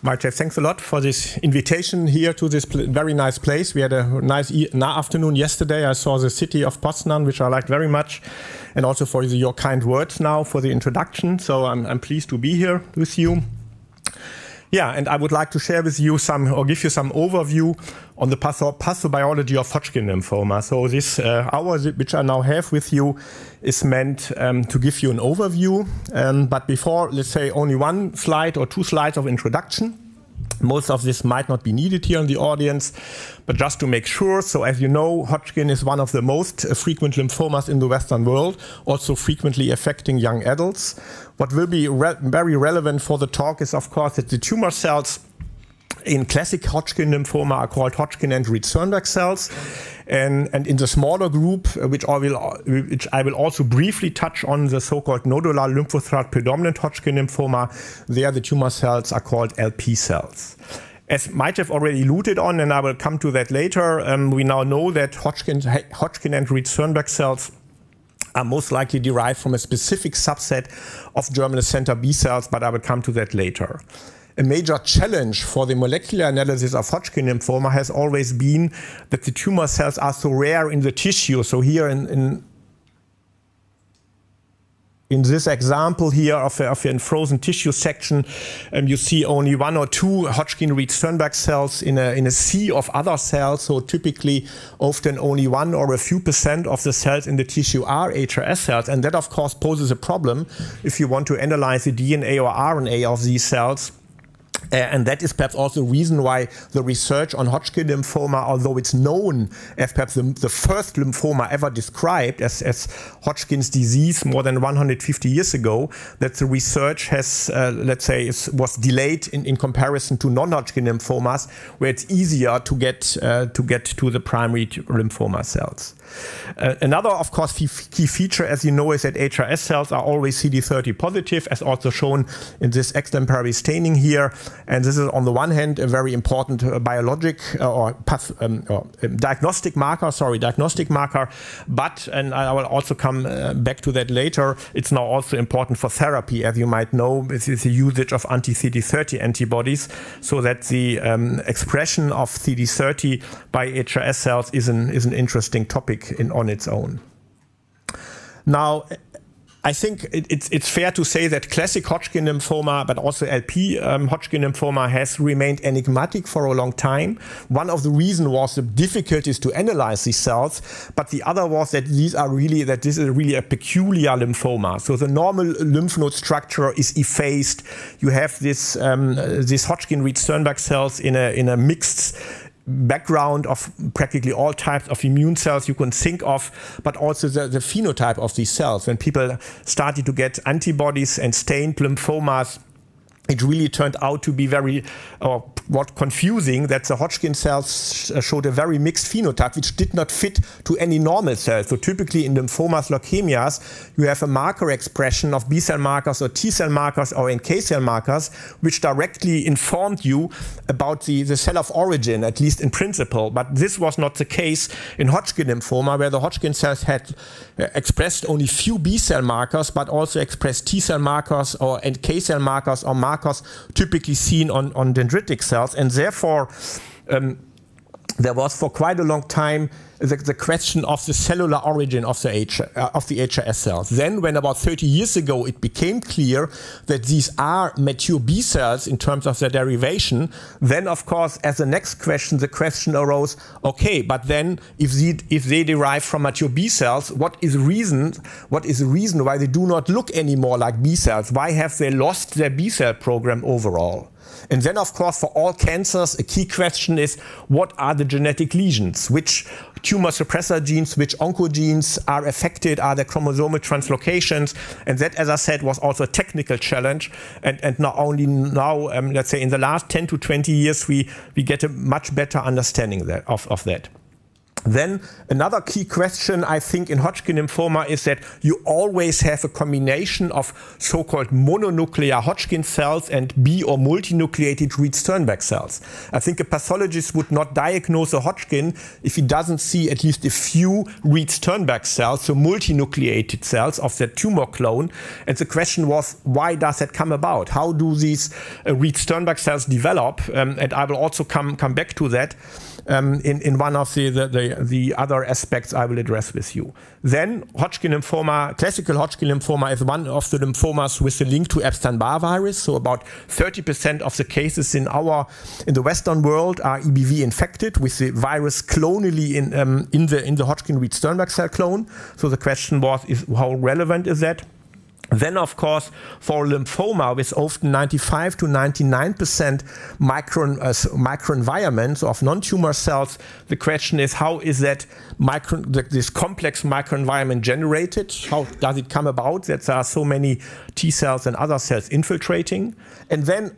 Jeff, thanks a lot for this invitation here to this very nice place. We had a nice afternoon yesterday. I saw the city of Poznan, which I liked very much, and also for your kind words now for the introduction. So I'm pleased to be here with you. Yeah, and I would like to share with you give you some overview on the pathobiology of Hodgkin lymphoma. So this hour, which I now have with you, is meant to give you an overview. But before, let's say, only one slide or two slides of introduction. Most of this might not be needed here in the audience, but just to make sure. So as you know, Hodgkin is one of the most frequent lymphomas in the Western world, also frequently affecting young adults. What will be very relevant for the talk is, of course, that the tumor cells in classic Hodgkin lymphoma are called Hodgkin and Reed-Sternberg cells. And in the smaller group, which I will also briefly touch on, the so-called nodular lymphocyte predominant Hodgkin lymphoma, there the tumor cells are called LP cells. As might have already alluded on, and I will come to that later, we now know that Hodgkin and Reed-Sternberg cells are most likely derived from a specific subset of germinal center B cells, but I will come to that later. A major challenge for the molecular analysis of Hodgkin lymphoma has always been that the tumor cells are so rare in the tissue. So here in this example here of a frozen tissue section, you see only 1 or 2 Hodgkin Reed-Sternberg cells in a sea of other cells. So typically, often only 1 or a few % of the cells in the tissue are HRS cells. And that, of course, poses a problem if you want to analyze the DNA or RNA of these cells. And that is perhaps also the reason why the research on Hodgkin lymphoma, although it's known as perhaps the first lymphoma ever described as Hodgkin's disease more than 150 years ago, that the research has, let's say, was delayed in comparison to non-Hodgkin lymphomas, where it's easier to get to the primary lymphoma cells. Another, of course, key feature, as you know, is that HRS cells are always CD30 positive, as also shown in this exemplary staining here. And this is, on the one hand, a very important biologic diagnostic marker. But, and I will also come back to that later, it's now also important for therapy, as you might know. This is the usage of anti-CD30 antibodies, so that the expression of CD30 by HRS cells is an interesting topic on its own. Now, I think it's fair to say that classic Hodgkin lymphoma, but also LP Hodgkin lymphoma, has remained enigmatic for a long time. One of the reasons was the difficulties to analyze these cells, but the other was that this is really a peculiar lymphoma. So the normal lymph node structure is effaced. You have this Hodgkin Reed-Sternberg cells in a mixed background of practically all types of immune cells you can think of, but also the phenotype of these cells. When people started to get antibodies and stained lymphomas, it really turned out to be very confusing that the Hodgkin cells showed a very mixed phenotype, which did not fit to any normal cells. So typically in lymphomas, leukemias, you have a marker expression of B-cell markers or T-cell markers or NK cell markers, which directly informed you about the cell of origin, at least in principle. But this was not the case in Hodgkin lymphoma, where the Hodgkin cells had expressed only few B-cell markers, but also expressed T-cell markers or NK cell markers or markers typically seen on dendritic cells, and therefore there was for quite a long time the question of the cellular origin of the HRS cells. Then, when about 30 years ago it became clear that these are mature B cells in terms of their derivation, then of course as the next question, the question arose, okay, but then if they derive from mature B cells, what is the reason why they do not look anymore like B cells? Why have they lost their B cell program overall? And then, of course, for all cancers, a key question is, what are the genetic lesions? Which tumor suppressor genes, which oncogenes are affected? Are there chromosomal translocations? And that, as I said, was also a technical challenge. And not only now, let's say in the last 10 to 20 years, we get a much better understanding of that. Then another key question, I think, in Hodgkin lymphoma is that you always have a combination of so-called mononuclear Hodgkin cells and B or multinucleated Reed-Sternberg cells. I think a pathologist would not diagnose a Hodgkin if he doesn't see at least a few Reed-Sternberg cells, so multinucleated cells of the tumor clone. And the question was, why does that come about? How do these Reed-Sternberg cells develop? And I will also come back to that. In one of the other aspects I will address with you. Then Hodgkin lymphoma, classical Hodgkin lymphoma is one of the lymphomas with a link to Epstein-Barr virus. So about 30% of the cases in the Western world are EBV infected with the virus clonally in the Hodgkin Reed-Sternberg cell clone. So the question was, how relevant is that? Then, of course, for lymphoma with often 95 to 99% microenvironments of non-tumor cells, the question is, how is that this complex microenvironment generated? How does it come about that there are so many T cells and other cells infiltrating? And then,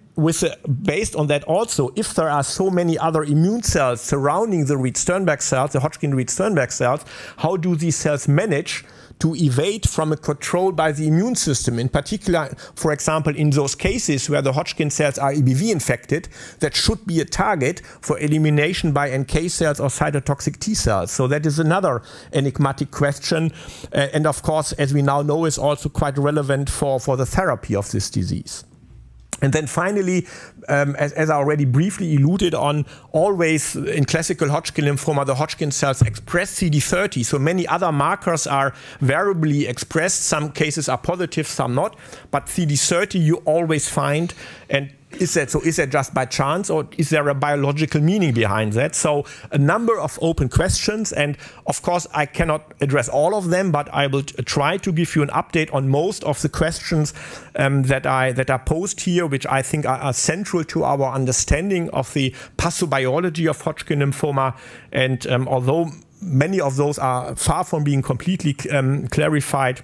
based on that also, if there are so many other immune cells surrounding the Reed-Sternberg cells, the Hodgkin Reed-Sternberg cells, how do these cells manage to evade from a control by the immune system? In particular, for example, in those cases where the Hodgkin cells are EBV infected, that should be a target for elimination by NK cells or cytotoxic T cells. So that is another enigmatic question. And of course, as we now know, is also quite relevant for the therapy of this disease. And then finally, as I already briefly alluded on, always in classical Hodgkin lymphoma, the Hodgkin cells express CD30. So many other markers are variably expressed. Some cases are positive, some not. But CD30 you always find. And is that just by chance, or is there a biological meaning behind that? So a number of open questions, and of course I cannot address all of them, but I will try to give you an update on most of the questions that are posed here, which I think are central to our understanding of the pathobiology of Hodgkin lymphoma. And although many of those are far from being completely clarified,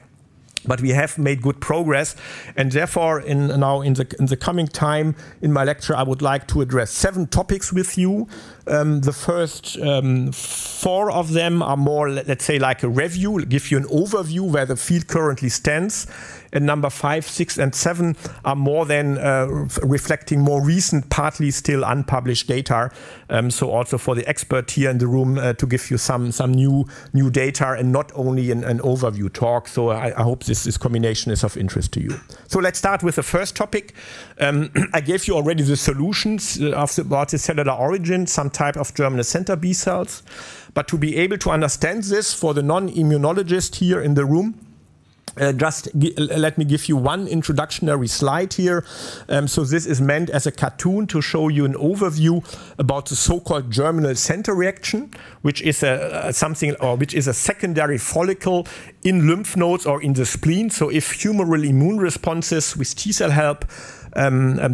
but we have made good progress, and therefore in the coming time in my lecture I would like to address 7 topics with you. The first 4 of them are more, let's say, like a review, give you an overview where the field currently stands. And number 5, 6, and 7 are more than reflecting more recent, partly still unpublished data. So also for the expert here in the room to give you some new data and not only an overview talk. So I hope this combination is of interest to you. So let's start with the first topic. I gave you already the solutions about the cellular origin, some type of germinal center B cells. But to be able to understand this for the non-immunologist here in the room, let me give you one introductory slide here. So this is meant as a cartoon to show you an overview about the so-called germinal center reaction, which is a secondary follicle in lymph nodes or in the spleen. So if humoral immune responses with T cell help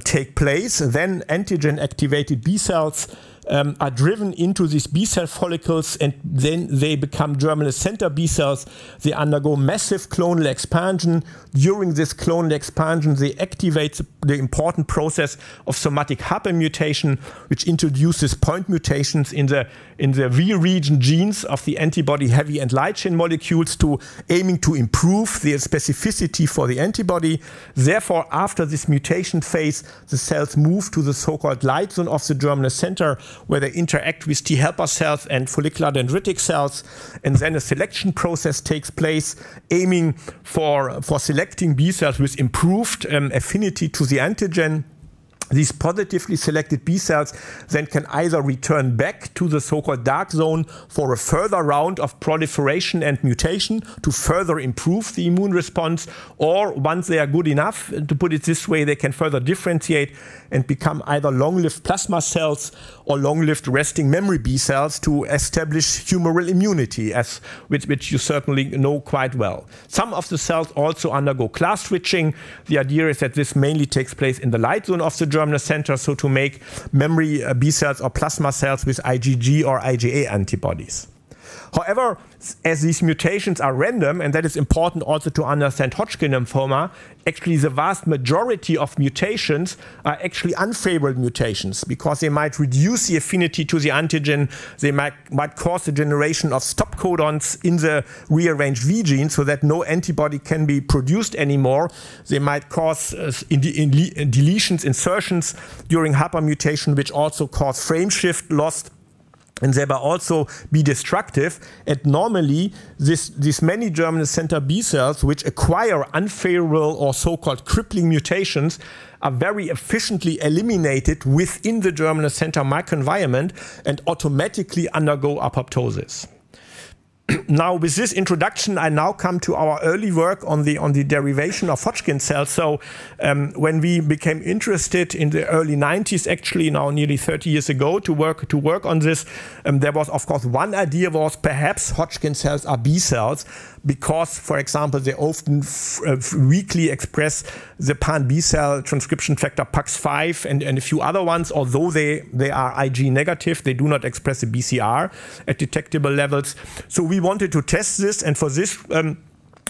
take place, then antigen-activated B cells are driven into these B cell follicles, and then they become germinal center B cells. They undergo massive clonal expansion. During this clonal expansion, they activate the important process of somatic Harper mutation, which introduces point mutations in the V region genes of the antibody heavy and light chain molecules aiming to improve their specificity for the antibody. Therefore, after this mutation phase, the cells move to the so-called light zone of the germinal center, where they interact with T helper cells and follicular dendritic cells, and then a selection process takes place aiming for selecting B cells with improved affinity to the antigen. These positively selected B cells then can either return back to the so-called dark zone for a further round of proliferation and mutation to further improve the immune response, or once they are good enough, to put it this way, they can further differentiate and become either long-lived plasma cells or long-lived resting memory B cells to establish humoral immunity, which you certainly know quite well. Some of the cells also undergo class switching. The idea is that this mainly takes place in the light zone of the germinal center, so to make memory B cells or plasma cells with IgG or IgA antibodies. However, as these mutations are random, and that is important also to understand Hodgkin lymphoma, actually the vast majority of mutations are actually unfavorable mutations because they might reduce the affinity to the antigen, they might cause the generation of stop codons in the rearranged V gene so that no antibody can be produced anymore. They might cause deletions, insertions during hypermutation, which also cause frame shift loss, and thereby also be destructive. And normally, these many germinal center B cells, which acquire unfavorable or so-called crippling mutations, are very efficiently eliminated within the germinal center microenvironment and automatically undergo apoptosis. Now, with this introduction, I now come to our early work on the derivation of Hodgkin cells. So when we became interested in the early 90s, actually now nearly 30 years ago, to work on this, there was, of course, one idea was perhaps Hodgkin cells are B cells because, for example, they often weakly express the pan B cell transcription factor PAX5 and a few other ones. Although they are Ig negative, they do not express the BCR at detectable levels. So we wanted to test this, and for this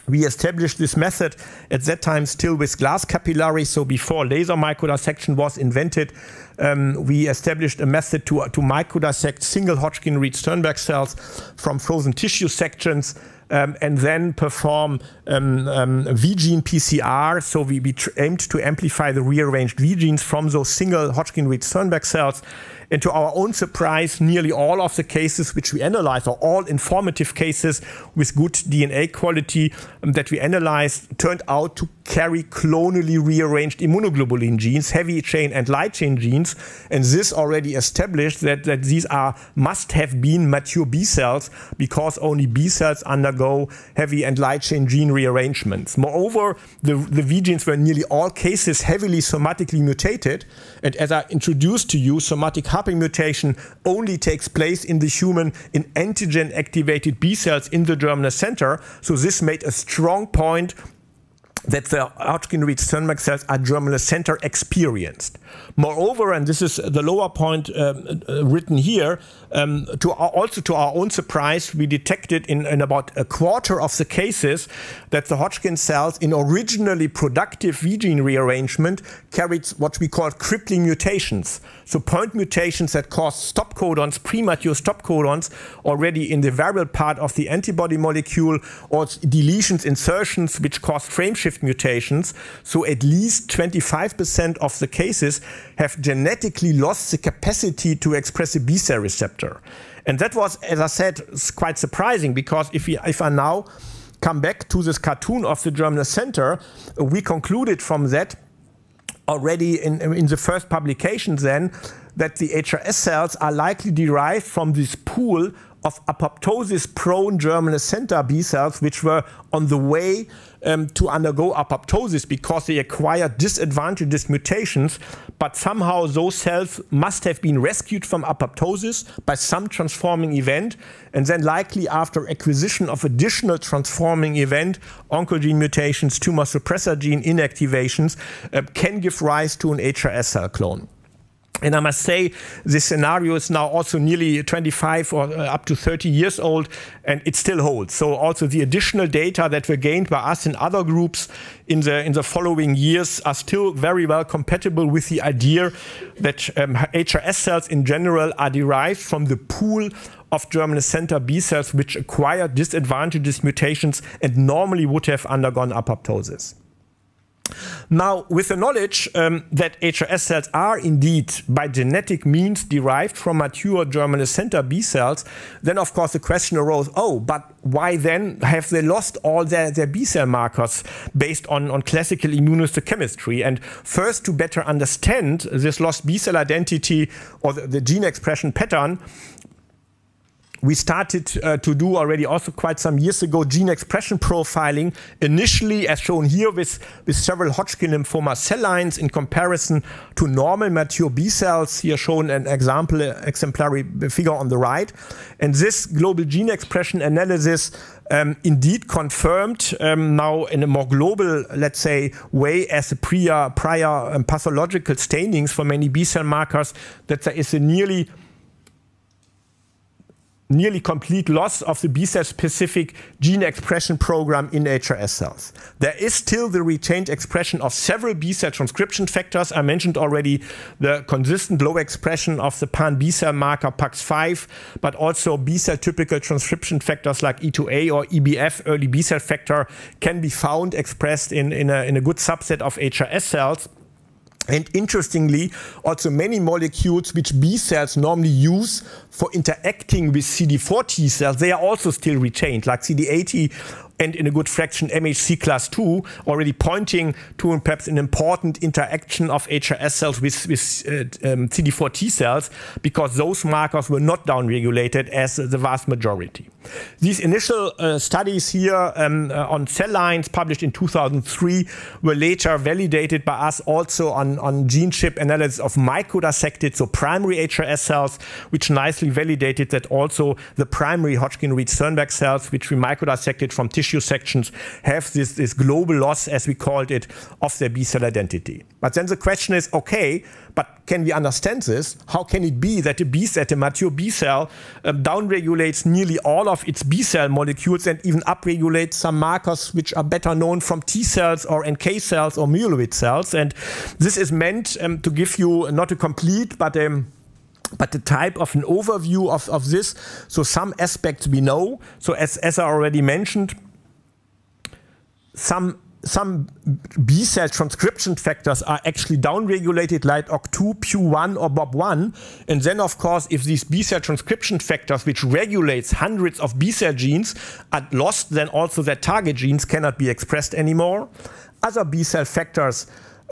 we established this method at that time still with glass capillaries. So before laser microdissection was invented, we established a method to microdissect single Hodgkin-Reed-Sternberg cells from frozen tissue sections and then perform V gene PCR. So we aimed to amplify the rearranged V genes from those single Hodgkin-Reed-Sternberg cells. And to our own surprise, nearly all of the cases which we analyzed, or all informative cases with good DNA quality that we analyzed, turned out to carry clonally rearranged immunoglobulin genes, heavy chain and light chain genes. And this already established that these must have been mature B cells because only B cells undergo heavy and light chain gene rearrangements. Moreover, the V genes were in nearly all cases heavily somatically mutated. And as I introduced to you, somatic hypermutation only takes place in the human in antigen-activated B cells in the germinal center. So this made a strong point that the Hodgkin-Reed-Sternberg cells are germinal center experienced. Moreover, and this is the lower point written here, also to our own surprise, we detected in about a quarter of the cases that the Hodgkin cells in originally productive V gene rearrangement carried what we call crippling mutations. So point mutations that cause stop codons, premature stop codons, already in the variable part of the antibody molecule, or deletions, insertions, which cause frame shift mutations. So at least 25% of the cases have genetically lost the capacity to express a B cell receptor. And that was, as I said, quite surprising, because if I now come back to this cartoon of the germinal center, we concluded from that already in the first publication then that the HRS cells are likely derived from this pool of apoptosis-prone germinal center B cells, which were on the way to undergo apoptosis because they acquired disadvantageous mutations, but somehow those cells must have been rescued from apoptosis by some transforming event, and then likely after acquisition of additional transforming event, oncogene mutations, tumor suppressor gene inactivations, can give rise to an HRS cell clone. And I must say, this scenario is now also nearly 25 or up to 30 years old, and it still holds. So also the additional data that were gained by us and other groups in the following years are still very well compatible with the idea that HRS cells in general are derived from the pool of germinal center B cells which acquire disadvantageous mutations and normally would have undergone apoptosis. Now, with the knowledge that HRS cells are indeed by genetic means derived from mature germinal center B cells, then of course the question arose, oh, but why then have they lost all their B cell markers based on classical immunohistochemistry? And first, to better understand this lost B cell identity or the gene expression pattern, we started to do already also quite some years ago gene expression profiling, initially as shown here with several Hodgkin lymphoma cell lines in comparison to normal mature B cells, here shown an exemplary figure on the right. And this global gene expression analysis indeed confirmed now in a more global, let's say, way as a prior pathological stainings for many B cell markers that there is a nearly nearly complete loss of the B-cell specific gene expression program in HRS cells. There is still the retained expression of several B-cell transcription factors. I mentioned already the consistent low expression of the pan B-cell marker PAX5, but also B-cell typical transcription factors like E2A or EBF, early B-cell factor, can be found expressed in a good subset of HRS cells. And interestingly, also many molecules which B cells normally use for interacting with CD4 T cells, they are also still retained, like CD80 and in a good fraction MHC class 2, already pointing to perhaps an important interaction of HRS cells with CD4 T cells, because those markers were not downregulated as the vast majority. These initial studies here on cell lines published in 2003 were later validated by us also on gene chip analysis of microdissected, so primary HRS cells, which nicely validated that also the primary Hodgkin-Reed-Sternberg cells, which we microdissected from tissue sections, have this global loss, as we called it, of their B-cell identity. But then the question is, okay, but can we understand this? How can it be that a mature B-cell downregulates nearly all of its B-cell molecules and even upregulates some markers which are better known from T cells or NK cells or myeloid cells? And this is meant to give you not a complete, but the type of an overview of this. So some aspects we know. So as I already mentioned, some B-cell transcription factors are actually downregulated, like OCT2, PU1 or BOB1. And then, of course, if these B-cell transcription factors, which regulates hundreds of B-cell genes, are lost, then also their target genes cannot be expressed anymore. Other B-cell factors,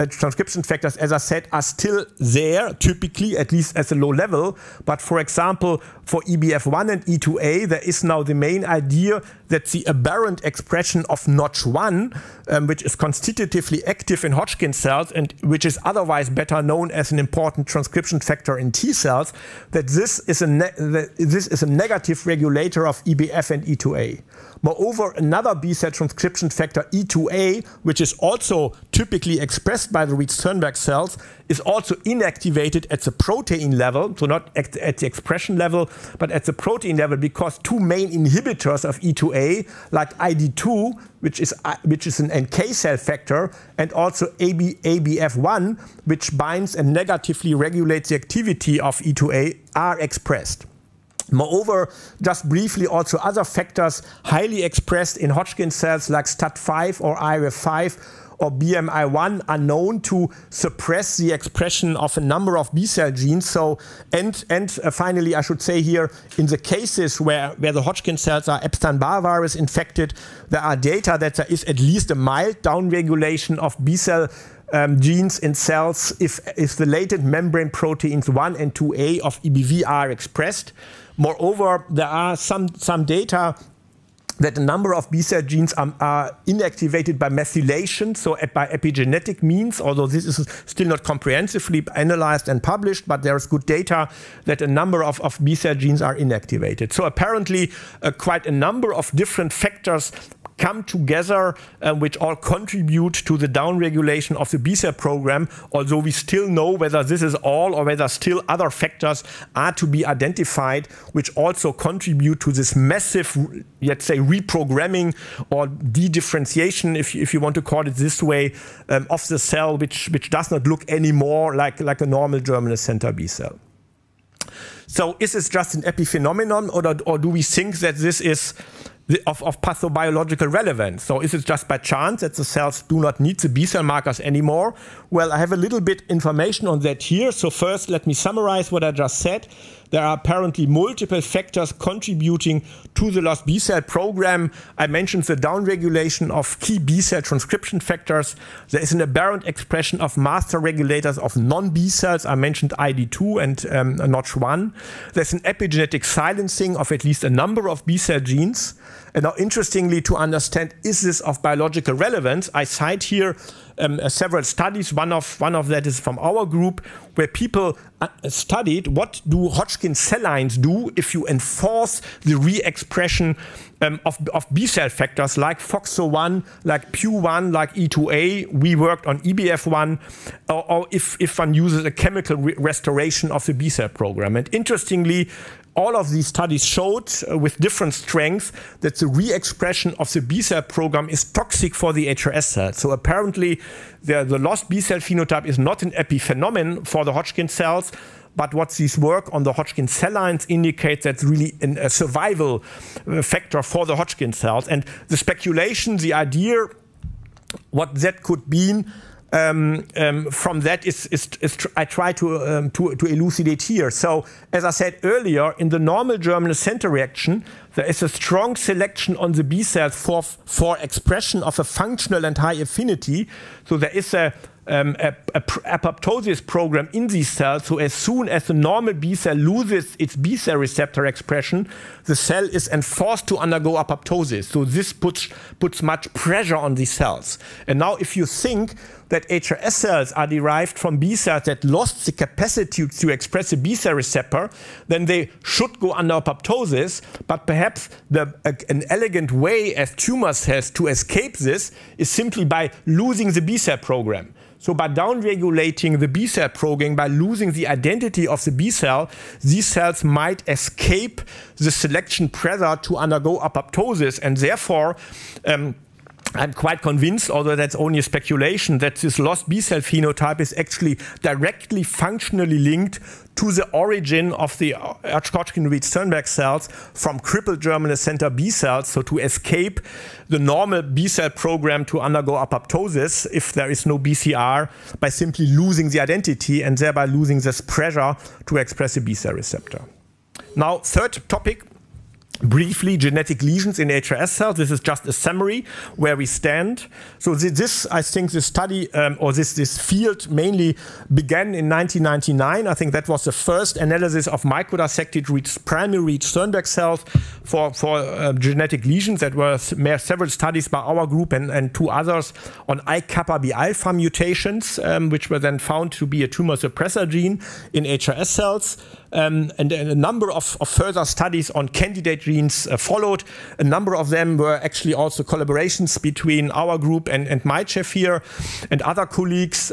transcription factors, as I said, are still there, typically, at least at a low level. But for example, for EBF1 and E2A, there is now the main idea that the aberrant expression of Notch1, which is constitutively active in Hodgkin cells and which is otherwise better known as an important transcription factor in T cells, that this is a negative regulator of EBF and E2A. Moreover, another B-cell transcription factor, E2A, which is also typically expressed by the Reed-Sternberg cells, is also inactivated at the protein level, so not at the expression level, but at the protein level, because two main inhibitors of E2A, like ID2, which is an NK cell factor, and also ABF1, which binds and negatively regulates the activity of E2A, are expressed. Moreover, just briefly, also other factors highly expressed in Hodgkin cells like STAT5 or IRF5 or BMI1 are known to suppress the expression of a number of B-cell genes. So, and finally, I should say here, in the cases where the Hodgkin cells are Epstein-Barr virus infected, there are data that there is at least a mild downregulation of B-cell genes in cells if the latent membrane proteins 1 and 2A of EBV are expressed. Moreover, there are some data that a number of B-cell genes are inactivated by methylation, so by epigenetic means, although this is still not comprehensively analyzed and published, but there is good data that a number of B-cell genes are inactivated. So apparently quite a number of different factors come together, which all contribute to the downregulation of the B-cell program, although we still know whether this is all or whether still other factors are to be identified, which also contribute to this massive, let's say, reprogramming or de-differentiation, if you want to call it this way, of the cell, which does not look anymore like a normal germinal center B-cell. So is this just an epiphenomenon, or do we think that this is of pathobiological relevance? So is it just by chance that the cells do not need the B-cell markers anymore? Well, I have a little bit information on that here. So first, let me summarize what I just said. There are apparently multiple factors contributing to the lost B-cell program. I mentioned the downregulation of key B-cell transcription factors. There is an aberrant expression of master regulators of non-B cells. I mentioned ID2 and Notch1. There's an epigenetic silencing of at least a number of B-cell genes. And now, interestingly, to understand, is this of biological relevance, I cite here several studies. One of that is from our group, where people studied what do Hodgkin cell lines do if you enforce the re-expression of B-cell factors like FOXO1, like PU1, like E2A. We worked on EBF1, or if one uses a chemical restoration of the B-cell program. And interestingly, all of these studies showed with different strengths that the re-expression of the B-cell program is toxic for the HRS cells. So apparently the lost B-cell phenotype is not an epiphenomenon for the Hodgkin cells, but what these work on the Hodgkin cell lines indicates that's really a survival factor for the Hodgkin cells. And the speculation, the idea, what that could mean, from that is I try to elucidate here. So, as I said earlier, in the normal germinal center reaction, there is a strong selection on the B cells for expression of a functional and high affinity. So there is a apoptosis program in these cells. So as soon as the normal B cell loses its B cell receptor expression, the cell is enforced to undergo apoptosis. So this puts much pressure on these cells. And now if you think that HRS cells are derived from B cells that lost the capacity to express a B cell receptor, then they should go under apoptosis. But perhaps an elegant way as tumor cells to escape this is simply by losing the B cell program. So by downregulating the B cell program, by losing the identity of the B cell, these cells might escape the selection pressure to undergo apoptosis, and therefore I'm quite convinced, although that's only a speculation, that this lost B-cell phenotype is actually directly functionally linked to the origin of the Hodgkin-Sternberg cells from crippled germinal center B cells, so to escape the normal B-cell program to undergo apoptosis if there is no BCR, by simply losing the identity and thereby losing this pressure to express a B-cell receptor. Now, third topic. Briefly, genetic lesions in HRS cells. This is just a summary where we stand. So I think this study or this field mainly began in 1999. I think that was the first analysis of microdissected primary Sternberg cells for genetic lesions. That were several studies by our group and two others on I-kappa-B alpha mutations, which were then found to be a tumor suppressor gene in HRS cells. And a number of further studies on candidate genes followed. A number of them were actually also collaborations between our group and my chef here and other colleagues.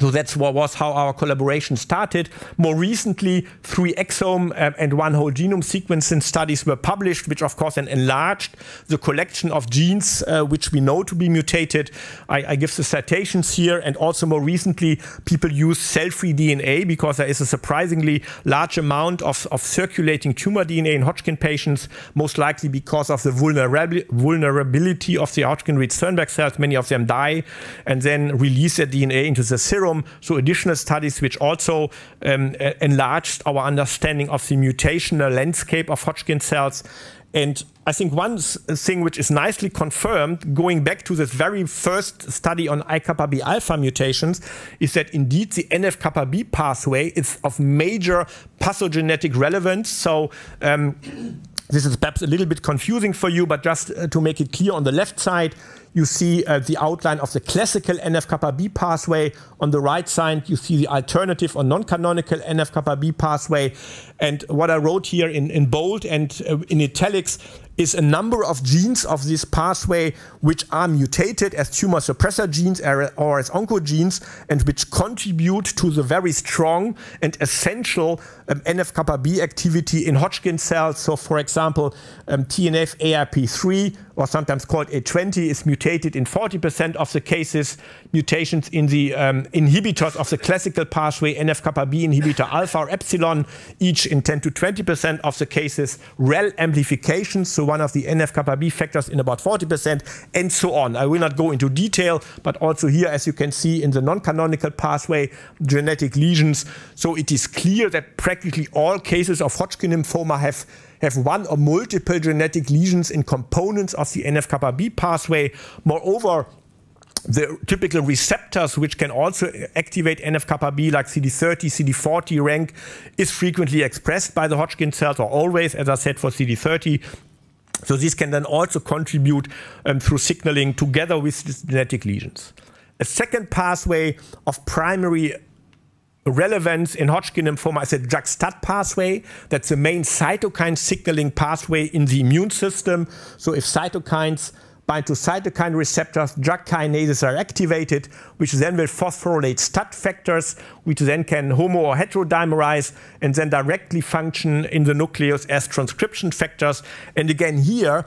So that's was how our collaboration started. More recently, 3 exome and 1 whole genome sequencing studies were published, which of course then enlarged the collection of genes which we know to be mutated. I give the citations here, and also more recently, people use cell-free DNA because there is a surprisingly large amount of circulating tumor DNA in Hodgkin patients, most likely because of the vulnerability of the Hodgkin-Sternberg cells. Many of them die and then release their DNA into the serum. So additional studies which also enlarged our understanding of the mutational landscape of Hodgkin cells. And I think one thing which is nicely confirmed, going back to this very first study on I-kappa-B alpha mutations, is that indeed the NF-kappa-B pathway is of major pathogenetic relevance. So this is perhaps a little bit confusing for you, but just to make it clear, on the left side, you see the outline of the classical NF-kappa-B pathway. On the right side, you see the alternative or non-canonical NF-kappa-B pathway. And what I wrote here in bold and in italics is a number of genes of this pathway which are mutated as tumor suppressor genes or as oncogenes, and which contribute to the very strong and essential NF-kappa-B activity in Hodgkin cells. So, for example, TNF-ARP3, or sometimes called A20, is mutated in 40% of the cases. Mutations in the inhibitors of the classical pathway, NF-kappa-B inhibitor alpha or epsilon, each in 10 to 20% of the cases. REL amplifications, so one of the NF-kappa-B factors, in about 40%, and so on. I will not go into detail, but also here, as you can see, in the non-canonical pathway, genetic lesions. So it is clear that practically all cases of Hodgkin lymphoma have one or multiple genetic lesions in components of the NF-kappa-B pathway. Moreover, the typical receptors which can also activate NF-kappa-B, like CD30, CD40 rank, is frequently expressed by the Hodgkin cells, or always, as I said, for CD30. So these can then also contribute through signaling together with these genetic lesions. A second pathway of primary relevance in Hodgkin lymphoma is a JAK-STAT pathway. That's the main cytokine signaling pathway in the immune system. So if cytokines bind to cytokine receptors, JAK kinases are activated, which then will phosphorylate STAT factors, which then can homo or heterodimerize and then directly function in the nucleus as transcription factors. And again here,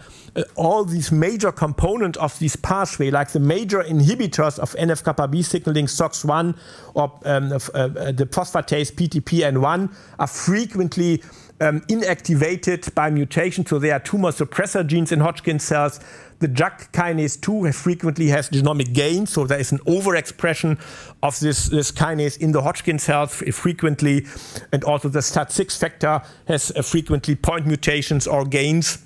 all these major components of this pathway, like the major inhibitors of NF-κB signaling, SOX1 or the phosphatase PTPN1, are frequently inactivated by mutation. So there are tumor suppressor genes in Hodgkin cells. The JAK kinase 2 frequently has genomic gain, so there is an overexpression of this kinase in the Hodgkin cells frequently, and also the STAT6 factor has frequently point mutations or gains.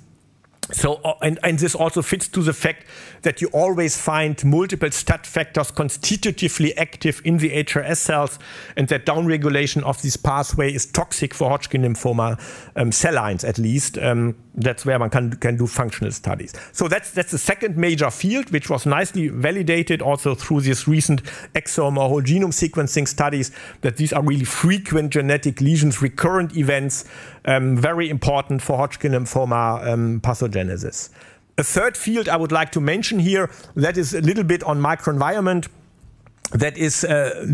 So, and this also fits to the fact that you always find multiple STAT factors constitutively active in the HRS cells, and that downregulation of this pathway is toxic for Hodgkin lymphoma cell lines, at least. That's where one can do functional studies. So that's the second major field, which was nicely validated also through these recent exome or whole genome sequencing studies, that these are really frequent genetic lesions, recurrent events, very important for Hodgkin lymphoma pathogenesis. A third field I would like to mention here, that is a little bit on microenvironment. That is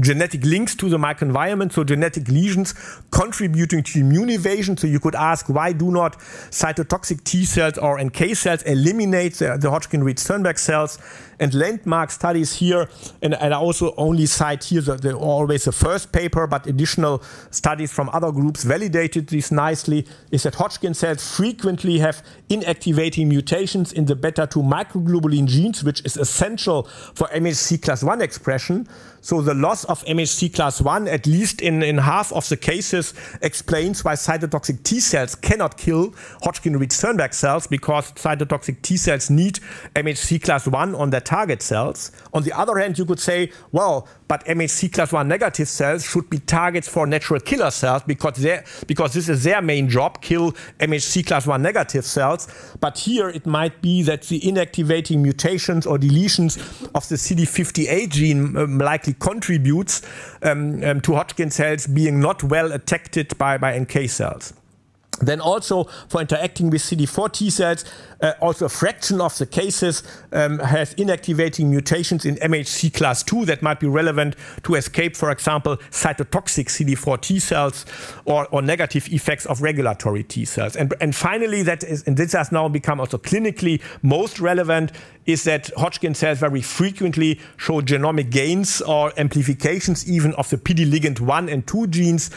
genetic links to the microenvironment, so genetic lesions contributing to immune evasion. So you could ask, why do not cytotoxic T cells or NK cells eliminate the Hodgkin-Reed-Sternberg cells? And landmark studies here, and I also only cite here always the first paper, but additional studies from other groups validated this nicely, is that Hodgkin cells frequently have inactivating mutations in the beta-2 microglobulin genes, which is essential for MHC class 1 expression. So the loss of MHC class 1, at least in half of the cases, explains why cytotoxic T cells cannot kill Hodgkin-Reed-Sternberg cells, because cytotoxic T cells need MHC class 1 on their target cells. On the other hand, you could say, well, but MHC class 1 negative cells should be targets for natural killer cells, because this is their main job, kill MHC class 1 negative cells. But here it might be that the inactivating mutations or deletions of the CD58 gene likely contributes to Hodgkin cells being not well attacked by NK cells. Then also for interacting with CD4 T cells, also a fraction of the cases has inactivating mutations in MHC class 2 that might be relevant to escape, for example, cytotoxic CD4 T cells or negative effects of regulatory T cells. And finally, and this has now become also clinically most relevant, is that Hodgkin cells very frequently show genomic gains or amplifications even of the PD ligand 1 and 2 genes,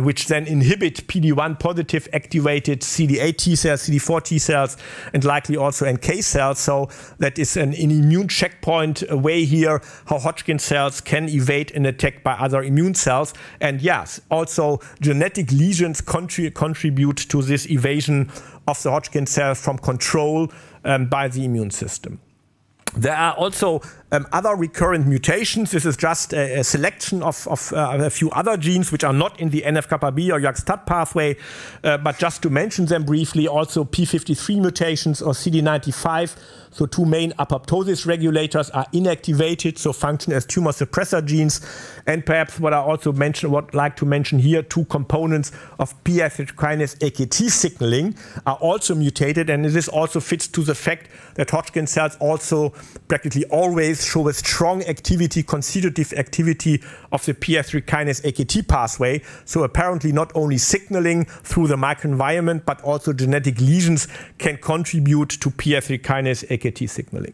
which then inhibit PD1 positive activated CD8 T cells, CD4 T cells, and likely also NK cells. So that is an immune checkpoint way here, how Hodgkin cells can evade an attack by other immune cells. And yes, also genetic lesions contribute to this evasion of the Hodgkin cells from control by the immune system. There are also other recurrent mutations. This is just a selection of a few other genes which are not in the NF-κB or JAK-STAT pathway, but just to mention them briefly, also P53 mutations or CD95. So two main apoptosis regulators are inactivated, so function as tumor suppressor genes. And perhaps what I also would like to mention here, two components of PI3 kinase AKT signaling are also mutated, and this also fits to the fact that Hodgkin cells also practically always show a strong activity, constitutive activity of the PI3 kinase AKT pathway. So apparently not only signaling through the microenvironment, but also genetic lesions can contribute to PI3 kinase AKT signaling.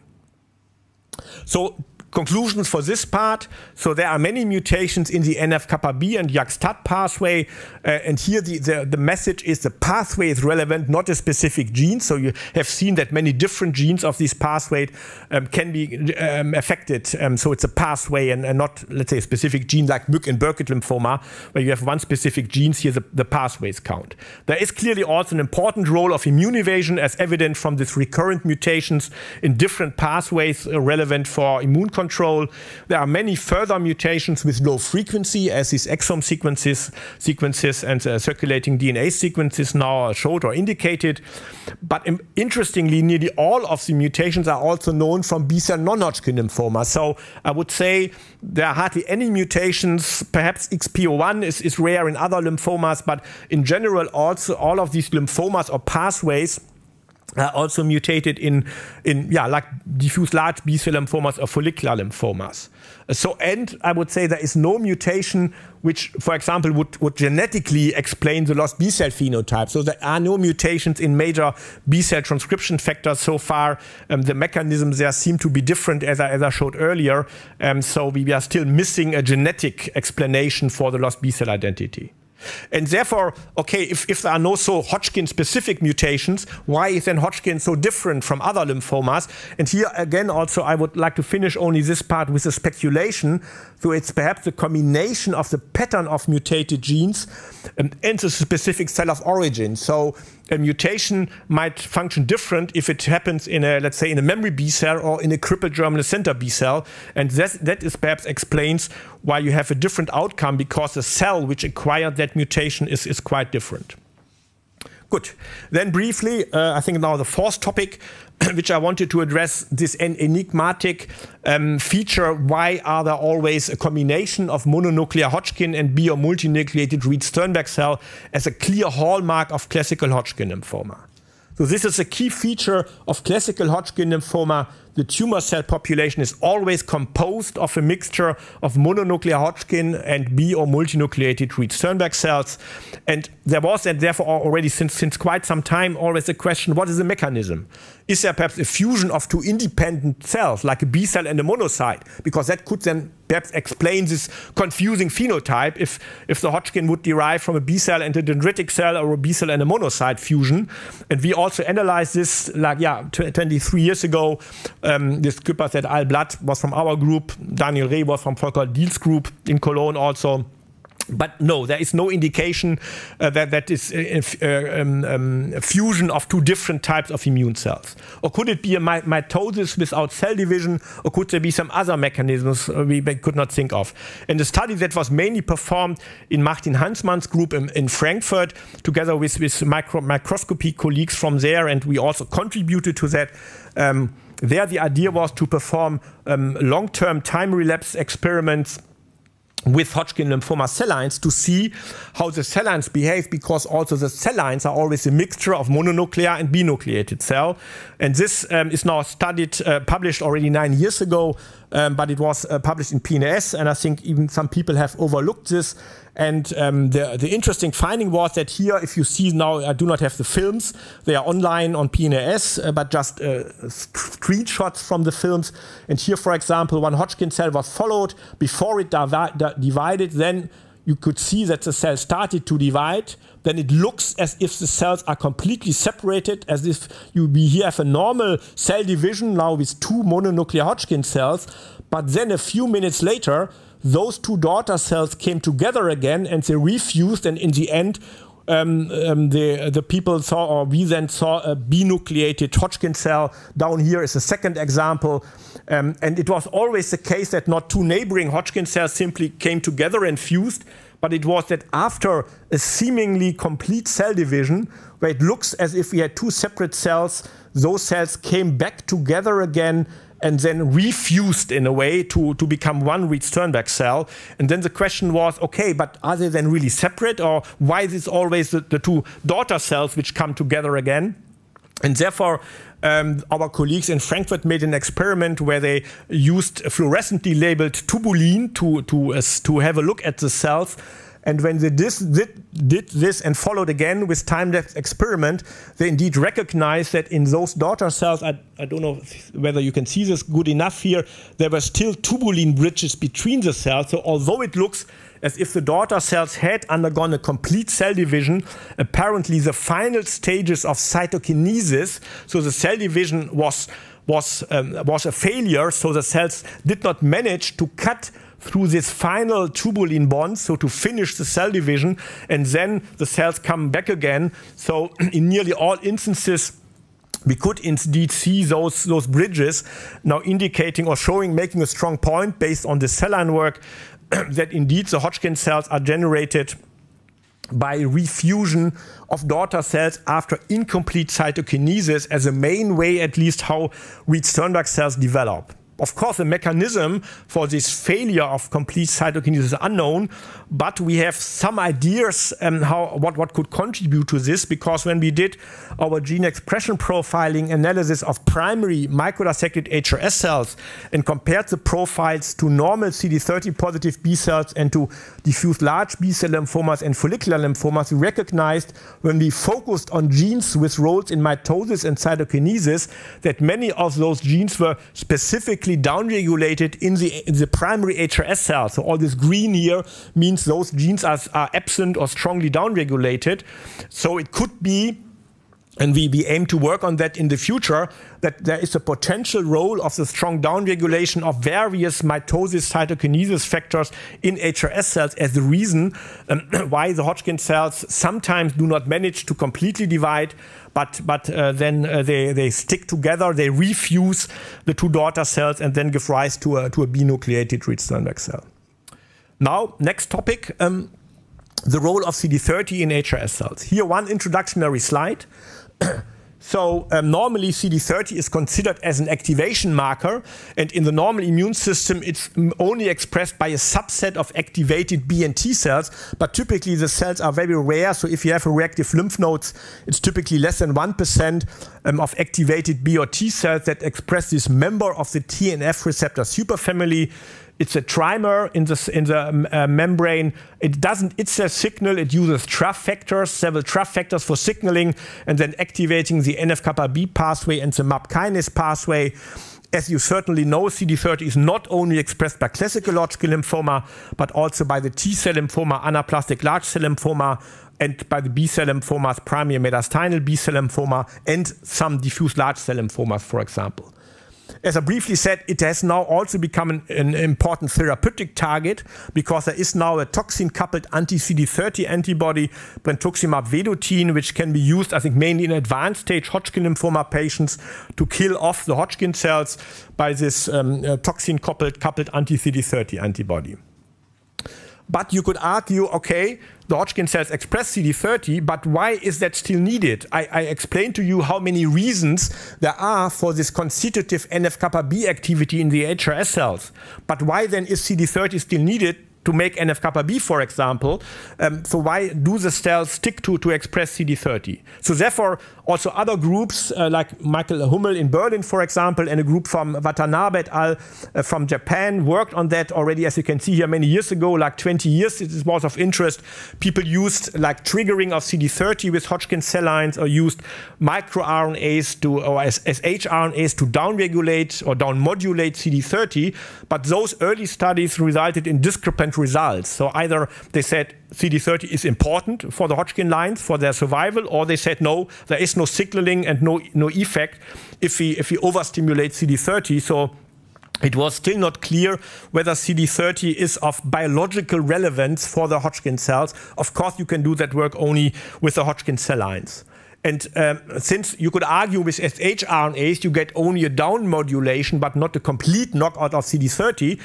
So conclusions for this part. So there are many mutations in the NF-κB and JAK-STAT pathway, and here the message is the pathway is relevant, not a specific gene. So you have seen that many different genes of this pathway can be affected. So it's a pathway and not, let's say, a specific gene like Mück and Burkitt lymphoma, where you have one specific gene. Here the pathways count. There is clearly also an important role of immune evasion, as evident from these recurrent mutations in different pathways relevant for immune control. There are many further mutations with low frequency, as these exome sequences and circulating DNA sequences now showed or indicated. But interestingly, nearly all of the mutations are also known from B-cell non-Hodgkin lymphoma. So I would say there are hardly any mutations. Perhaps XPO1 is rare in other lymphomas, but in general, also all of these lymphomas or pathways are also mutated in like diffuse large B-cell lymphomas or follicular lymphomas. And I would say there is no mutation which, for example, would genetically explain the lost B-cell phenotype. So there are no mutations in major B-cell transcription factors so far. The mechanisms there seem to be different, as I showed earlier. So we are still missing a genetic explanation for the lost B-cell identity. And therefore, okay, if there are no so Hodgkin-specific mutations, why is then Hodgkin so different from other lymphomas? And here again, also, I would like to finish only this part with a speculation. So it's perhaps the combination of the pattern of mutated genes and the specific cell of origin. So a mutation might function different if it happens in a, let's say, in a memory B cell or in a crippled germinal center B cell. And that is perhaps explains why you have a different outcome, because the cell which acquired that mutation is quite different. Good. Then briefly, I think now the fourth topic, which I wanted to address, this enigmatic feature. Why are there always a combination of mononuclear Hodgkin and B or multinucleated Reed-Sternberg cell as a clear hallmark of classical Hodgkin lymphoma? So this is a key feature of classical Hodgkin lymphoma. The tumor cell population is always composed of a mixture of mononuclear Hodgkin and B or multinucleated Reed-Sternberg cells. And there was, and therefore already since quite some time, always a question, what is the mechanism? Is there perhaps a fusion of two independent cells, like a B cell and a monocyte? Because that could then perhaps explain this confusing phenotype if the Hodgkin would derive from a B cell and a dendritic cell, or a B cell and a monocyte fusion. And we also analyzed this 23 years ago. This Küppers et al. Blood was from our group. Daniel Reh was from Volker Diel's group in Cologne also. But no, there is no indication that is a fusion of two different types of immune cells. Or could it be a mitosis without cell division, or could there be some other mechanisms we could not think of? And the study that was mainly performed in Martin Hansmann's group in Frankfurt, together with microscopy colleagues from there, and we also contributed to that. There the idea was to perform long-term time relapse experiments with Hodgkin lymphoma cell lines to see how the cell lines behave, because also the cell lines are always a mixture of mononuclear and binucleated cell. And this is now studied, published already 9 years ago, but it was published in PNAS, and I think even some people have overlooked this. And the interesting finding was that here, if you see now, I do not have the films, they are online on PNAS, but just screenshots from the films. And here, for example, one Hodgkin cell was followed before it divided. Then you could see that the cell started to divide. Then it looks as if the cells are completely separated, as if we here have a normal cell division now with two mononuclear Hodgkin cells. But then a few minutes later, those two daughter cells came together again and they refused, and in the end the people saw, or we then saw, a binucleated Hodgkin cell. Down here is a second example. And it was always the case that not two neighboring Hodgkin cells simply came together and fused, but it was that after a seemingly complete cell division, where it looks as if we had two separate cells, those cells came back together again and then refused in a way to become one Reed-Sternberg cell. And then the question was, okay, but are they then really separate, or why is it always the two daughter cells which come together again? And therefore, our colleagues in Frankfurt made an experiment where they used fluorescently labeled tubulin to have a look at the cells. And when they did this and followed again with time-lapse experiment, they indeed recognized that in those daughter cells, I don't know whether you can see this good enough here, there were still tubulin bridges between the cells. So although it looks as if the daughter cells had undergone a complete cell division, apparently the final stages of cytokinesis, so the cell division was a failure, so the cells did not manage to cut through this final tubulin bond, so to finish the cell division, and then the cells come back again. So in nearly all instances, we could indeed see those bridges now indicating or showing, making a strong point based on the cell line work that indeed the Hodgkin cells are generated by refusion of daughter cells after incomplete cytokinesis as a main way, at least, how Reed-Sternberg cells develop. Of course, the mechanism for this failure of complete cytokinesis is unknown, but we have some ideas what could contribute to this, because when we did our gene expression profiling analysis of primary microdissected HRS cells and compared the profiles to normal CD30 positive B cells and to diffuse large B-cell lymphomas and follicular lymphomas, we recognized when we focused on genes with roles in mitosis and cytokinesis that many of those genes were specifically downregulated in the primary HRS cells. So all this green here means those genes are absent or strongly downregulated. So it could be, and we aim to work on that in the future, that there is a potential role of the strong downregulation of various mitosis cytokinesis factors in HRS cells as the reason why the Hodgkin cells sometimes do not manage to completely divide, but then they stick together, they refuse the two daughter cells and then give rise to a binucleated Reed-Sternberg cell. Now, next topic, the role of CD30 in HRS cells. Here, one introductory slide. So normally CD30 is considered as an activation marker, and in the normal immune system it's only expressed by a subset of activated B and T cells, but typically the cells are very rare. So if you have a reactive lymph nodes, it's typically less than 1% of activated B or T cells that express this member of the TNF receptor superfamily. It's a trimer in the membrane. It doesn't itself signal. It uses TRAF factors, several TRAF factors for signaling and then activating the NF-kappa-B pathway and the MAP kinase pathway. As you certainly know, CD30 is not only expressed by classical Hodgkin lymphoma, but also by the T-cell lymphoma, anaplastic large cell lymphoma, and by the B-cell lymphomas, primary mediastinal B-cell lymphoma, and some diffuse large cell lymphomas, for example. As I briefly said, it has now also become an important therapeutic target because there is now a toxin-coupled anti-CD30 antibody, brentuximab vedotin, which can be used, I think, mainly in advanced stage Hodgkin lymphoma patients to kill off the Hodgkin cells by this toxin-coupled anti-CD30 antibody. But you could argue, okay, the Hodgkin cells express CD30, but why is that still needed? I explained to you how many reasons there are for this constitutive NF-kappa-B activity in the HRS cells. But why then is CD30 still needed to make NF-kappa-B, for example? So why do the cells stick to express CD30? So therefore, also other groups like Michael Hummel in Berlin, for example, and a group from Watanabe et al. From Japan worked on that already, as you can see here, many years ago, like 20 years. It was of interest. People used like triggering of CD30 with Hodgkin cell lines, or used microRNAs or shRNAs to downregulate or downmodulate CD30. But those early studies resulted in discrepant results. So either they said CD30 is important for the Hodgkin lines, for their survival, or they said no, there is no signaling and no effect if we overstimulate CD30. So it was still not clear whether CD30 is of biological relevance for the Hodgkin cells. Of course, you can do that work only with the Hodgkin cell lines. And since you could argue with shRNAs, you get only a down modulation, but not a complete knockout of CD30,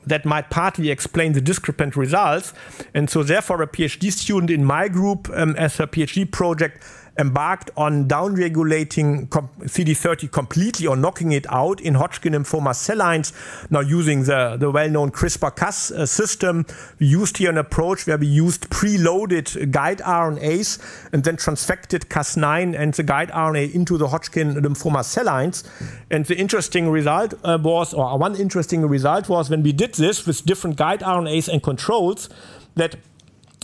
that might partly explain the discrepant results. And so therefore, a PhD student in my group, as a PhD project, embarked on downregulating CD30 completely or knocking it out in Hodgkin lymphoma cell lines, now using the well-known CRISPR-Cas system. We used here an approach where we used preloaded guide RNAs and then transfected Cas9 and the guide RNA into the Hodgkin lymphoma cell lines. And the interesting result one interesting result was when we did this with different guide RNAs and controls, that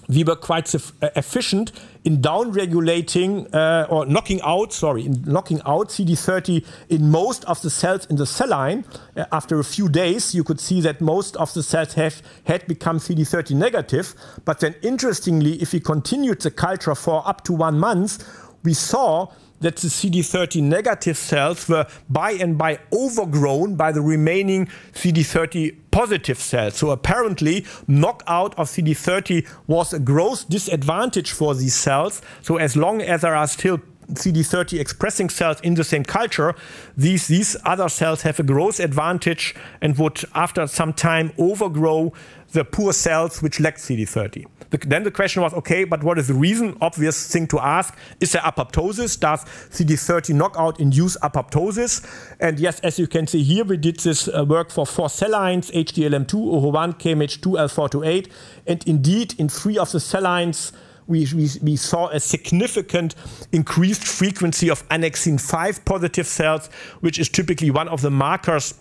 we were quite efficient in downregulating or knocking out CD30 in most of the cells in the cell line. After a few days, you could see that most of the cells had become CD30 negative. But then interestingly, if we continued the culture for up to 1 month, we saw that the CD30 negative cells were by and by overgrown by the remaining CD30 positive cells. So apparently, knockout of CD30 was a gross disadvantage for these cells. So as long as there are still CD30 expressing cells in the same culture, these other cells have a growth advantage and would, after some time, overgrow the poor cells which lack CD30. Then the question was, okay, but what is the reason? Obvious thing to ask, is there apoptosis? Does CD30 knockout induce apoptosis? And yes, as you can see here, we did this work for 4 cell lines, HDLM2, OHO1, KMH2, L428. And indeed, in 3 of the cell lines, we saw a significant increased frequency of annexin 5 positive cells, which is typically one of the markers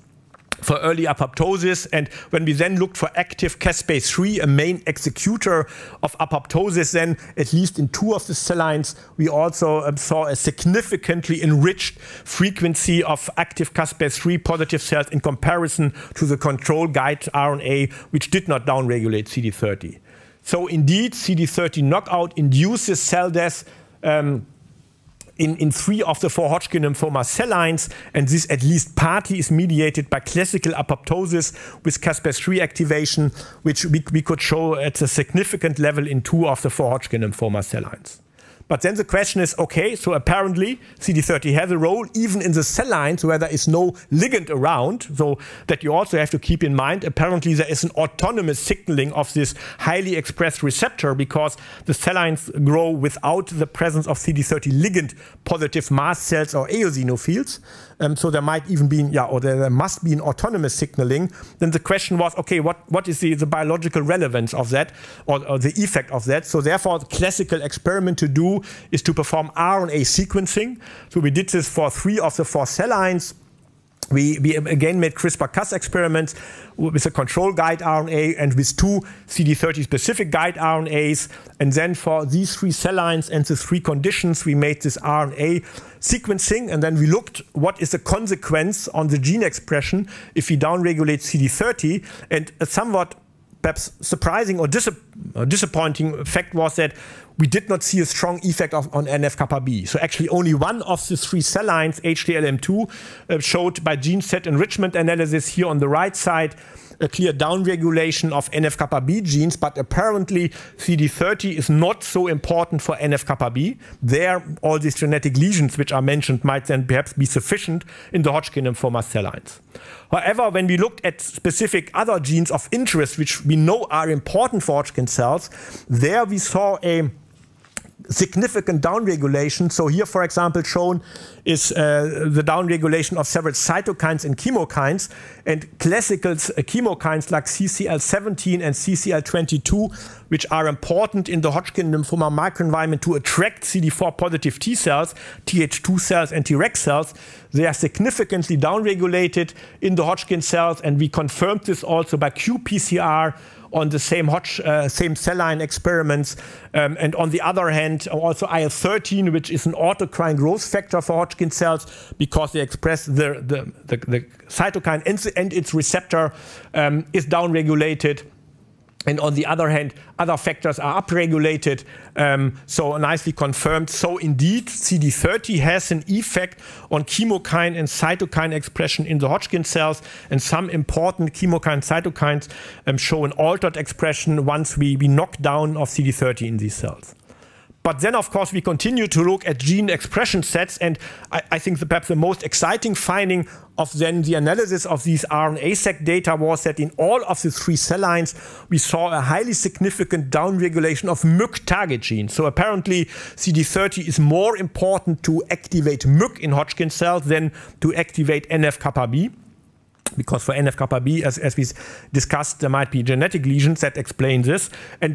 for early apoptosis. And when we then looked for active caspase-3, a main executor of apoptosis, then at least in 2 of the cell lines, we also saw a significantly enriched frequency of active caspase-3 positive cells in comparison to the control guide RNA, which did not downregulate CD30. So indeed, CD30 knockout induces cell death in 3 of the 4 Hodgkin lymphoma cell lines, and this at least partly is mediated by classical apoptosis with caspase-3 activation, which we could show at a significant level in 2 of the 4 Hodgkin lymphoma cell lines. But then the question is, okay, so apparently CD30 has a role even in the cell lines where there is no ligand around, so that you also have to keep in mind, apparently there is an autonomous signaling of this highly expressed receptor because the cell lines grow without the presence of CD30 ligand positive mast cells or eosinophils. So there might even be, or there must be an autonomous signaling. Then the question was, okay, what is the biological relevance of that or the effect of that? So therefore, the classical experiment to do is to perform RNA sequencing. So we did this for 3 of the 4 cell lines. We again made CRISPR-Cas experiments with a control guide RNA and with 2 CD30 specific guide RNAs. And then for these 3 cell lines and the 3 conditions, we made this RNA sequencing. And then we looked what is the consequence on the gene expression if we downregulate CD30. And a somewhat perhaps surprising or disappointing fact was that we did not see a strong effect on NF-kappa B. So actually only 1 of the 3 cell lines, HDLM2, showed by gene set enrichment analysis here on the right side a clear downregulation of NF-kappa B genes, but apparently CD30 is not so important for NF-kappa B. There, all these genetic lesions which are mentioned might then perhaps be sufficient in the Hodgkin lymphoma cell lines. However, when we looked at specific other genes of interest, which we know are important for Hodgkin cells, there we saw a significant downregulation. So here, for example, shown is the downregulation of several cytokines and chemokines. And classical chemokines like CCL17 and CCL22, which are important in the Hodgkin lymphoma microenvironment to attract CD4 positive T cells, Th2 cells and Treg cells, they are significantly downregulated in the Hodgkin cells. And we confirmed this also by qPCR on the same cell line experiments. And on the other hand, also IL-13, which is an autocrine growth factor for Hodgkin cells because they express the cytokine and its receptor is downregulated. And on the other hand, other factors are upregulated, so nicely confirmed. So indeed, CD30 has an effect on chemokine and cytokine expression in the Hodgkin cells, and some important chemokine cytokines show an altered expression once we knock down of CD30 in these cells. But then, of course, we continue to look at gene expression sets, and I think perhaps the most exciting finding of then the analysis of these RNA-seq data was that in all of the 3 cell lines, we saw a highly significant downregulation of MYC target genes. So apparently, CD30 is more important to activate MYC in Hodgkin cells than to activate NF-kappa B. Because for NF-kappa B, as we discussed, there might be genetic lesions that explain this.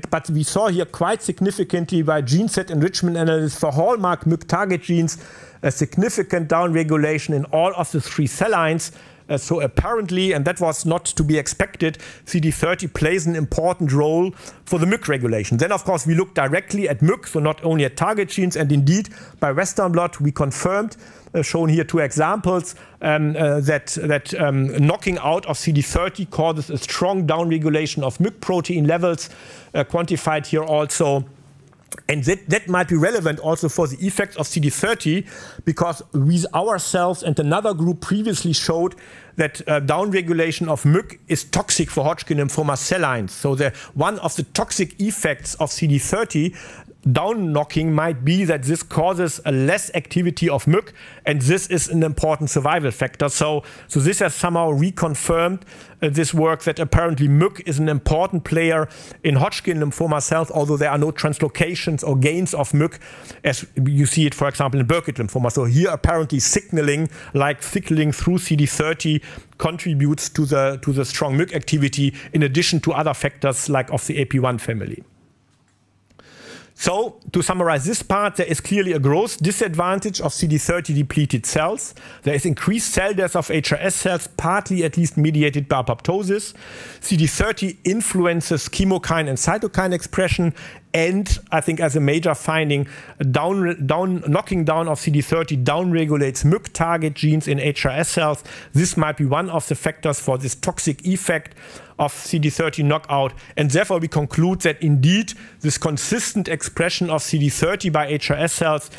But we saw here quite significantly by gene set enrichment analysis for hallmark MYC target genes, a significant downregulation in all of the 3 cell lines. So apparently, and that was not to be expected, CD30 plays an important role for the MYC regulation. Then, of course, we looked directly at MYC, so not only at target genes, and indeed, by Western blot, we confirmed, shown here 2 examples, that knocking out of CD30 causes a strong downregulation of MYC protein levels, quantified here also. And that might be relevant also for the effects of CD30, because we ourselves and another group previously showed that downregulation of MYC is toxic for Hodgkin lymphoma cell lines. So one of the toxic effects of CD30 down knocking might be that this causes a less activity of MYC, and this is an important survival factor. So this has somehow reconfirmed this work that apparently MYC is an important player in Hodgkin lymphoma cells, although there are no translocations or gains of MYC as you see it, for example, in Burkitt lymphoma. So here apparently signaling, like signaling through CD30, contributes to the strong MYC activity in addition to other factors like of the AP1 family. So, to summarize this part, there is clearly a growth disadvantage of CD30 depleted cells. There is increased cell death of HRS cells, partly at least mediated by apoptosis. CD30 influences chemokine and cytokine expression, and I think as a major finding, knocking down of CD30 downregulates MYC target genes in HRS cells. This might be one of the factors for this toxic effect of CD30 knockout, and therefore we conclude that indeed this consistent expression of CD30 by HRS cells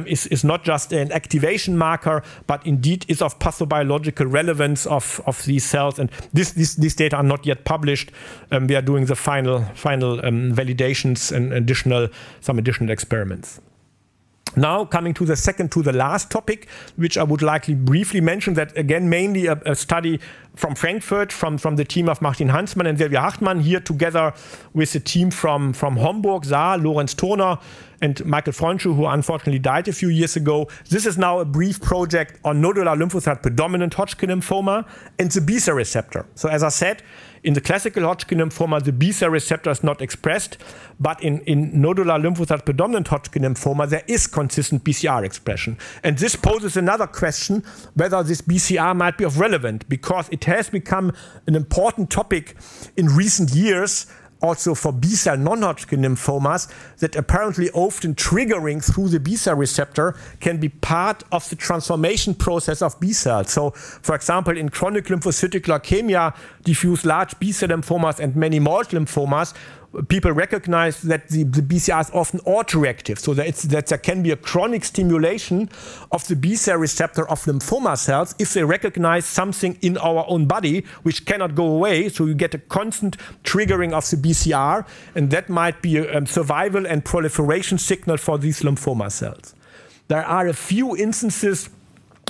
is not just an activation marker, but indeed is of pathobiological relevance of these cells. And these data are not yet published. We are doing the final validations and some additional experiments. Now, coming to the last topic, which I would likely briefly mention, that again mainly a study from Frankfurt, from the team of Martin Hansmann and Silvia Hartmann, here together with the team from Homburg, Saar, Lorenz Turner and Michael Freundschuh, who unfortunately died a few years ago. This is now a brief project on nodular lymphocyte predominant Hodgkin lymphoma and the B-cell receptor. So as I said, in the classical Hodgkin lymphoma, the B-cell receptor is not expressed, but in nodular lymphocyte predominant Hodgkin lymphoma, there is consistent BCR expression. And this poses another question, whether this BCR might be of relevance, because it has become an important topic in recent years, also for B-cell non-Hodgkin lymphomas, that apparently often triggering through the B-cell receptor can be part of the transformation process of B-cells. So, for example, in chronic lymphocytic leukemia, diffuse large B-cell lymphomas and many mild lymphomas, people recognize that the BCR is often autoreactive, so that there can be a chronic stimulation of the B-cell receptor of lymphoma cells if they recognize something in our own body which cannot go away, so you get a constant triggering of the BCR, and that might be a survival and proliferation signal for these lymphoma cells. There are a few instances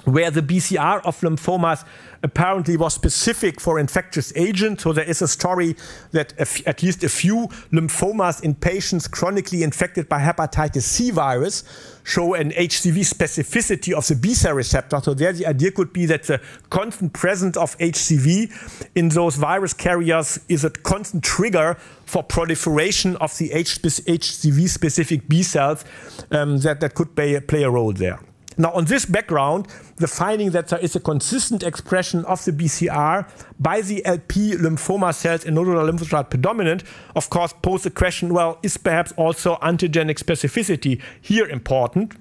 where the BCR of lymphomas apparently was specific for infectious agents. So there is a story that at least a few lymphomas in patients chronically infected by hepatitis C virus show an HCV specificity of the B-cell receptor. So there the idea could be that the constant presence of HCV in those virus carriers is a constant trigger for proliferation of the HCV-specific B cells that could play a role there. Now, on this background, the finding that there is a consistent expression of the BCR by the LP lymphoma cells in nodular lymphocyte predominant, of course, pose the question, well, is perhaps also antigenic specificity here important?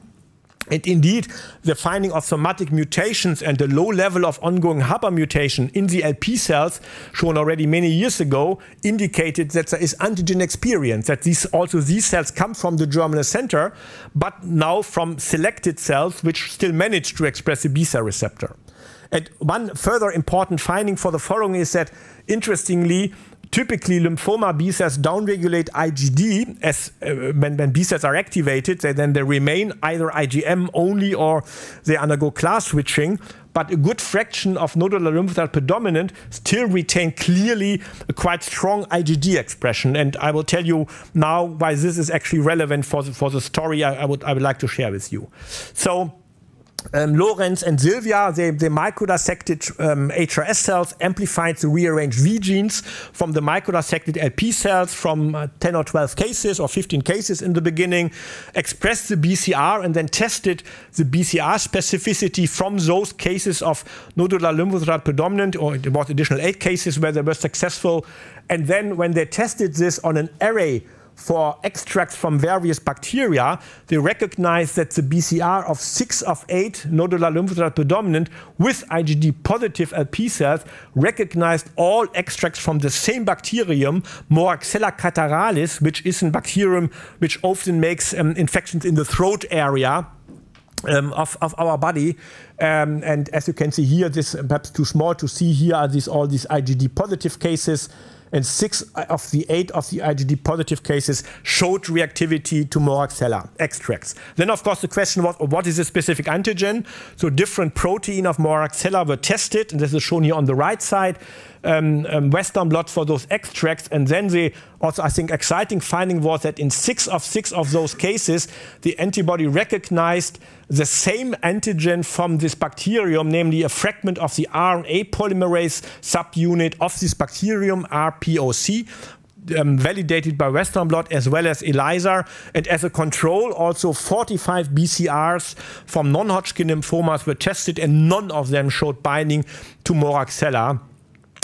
And indeed, the finding of somatic mutations and the low level of ongoing Haba mutation in the LP cells, shown already many years ago, indicated that there is antigen experience, that these cells come from the germinal center, but now from selected cells which still manage to express the B-cell receptor. And one further important finding for the following is that, interestingly, typically lymphoma B cells downregulate IgD as when B cells are activated, then they remain either IgM only or they undergo class switching. But a good fraction of nodular lymphocyte predominant still retain clearly a quite strong IgD expression. And I will tell you now why this is actually relevant for the story I would like to share with you. So, Lorenz and Silvia, they microdissected HRS cells, amplified the rearranged V genes from the microdissected LP cells from 10 or 12 cases or 15 cases in the beginning, expressed the BCR and then tested the BCR specificity from those cases of nodular lymphocyte predominant, or it was additional 8 cases where they were successful. And then when they tested this on an array for extracts from various bacteria, they recognized that the BCR of 6 of 8 nodular lymphocyte predominant with IgD positive LP cells recognized all extracts from the same bacterium, Moraxella cataralis, which is a bacterium which often makes infections in the throat area of our body. And as you can see here, this perhaps too small to see here are all these IgD positive cases. and 6 of the 8 of the IgD positive cases showed reactivity to Moraxella extracts. Then, of course, the question was, what is a specific antigen? So different protein of Moraxella were tested, and this is shown here on the right side. Western blot for those extracts, and then the also, I think, exciting finding was that in 6 of those cases, the antibody recognized the same antigen from this bacterium, namely a fragment of the RNA polymerase subunit of this bacterium, RPOC, validated by Western blot as well as ELISA, and as a control also 45 BCRs from non-Hodgkin lymphomas were tested, and none of them showed binding to Moraxella.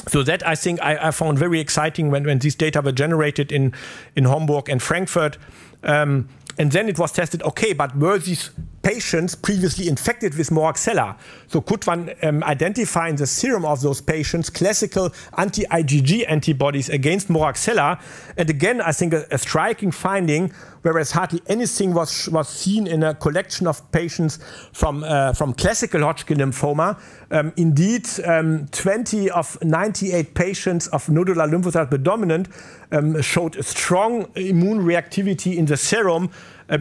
So that, I think, I found very exciting when these data were generated in Hamburg and Frankfurt. And then it was tested, okay, but were these patients previously infected with Moraxella? So could one identify in the serum of those patients classical anti-IgG antibodies against Moraxella? And again, I think a striking finding, whereas hardly anything was seen in a collection of patients from classical Hodgkin lymphoma. Indeed, 20 of 98 patients of nodular lymphocyte predominant showed a strong immune reactivity in the serum,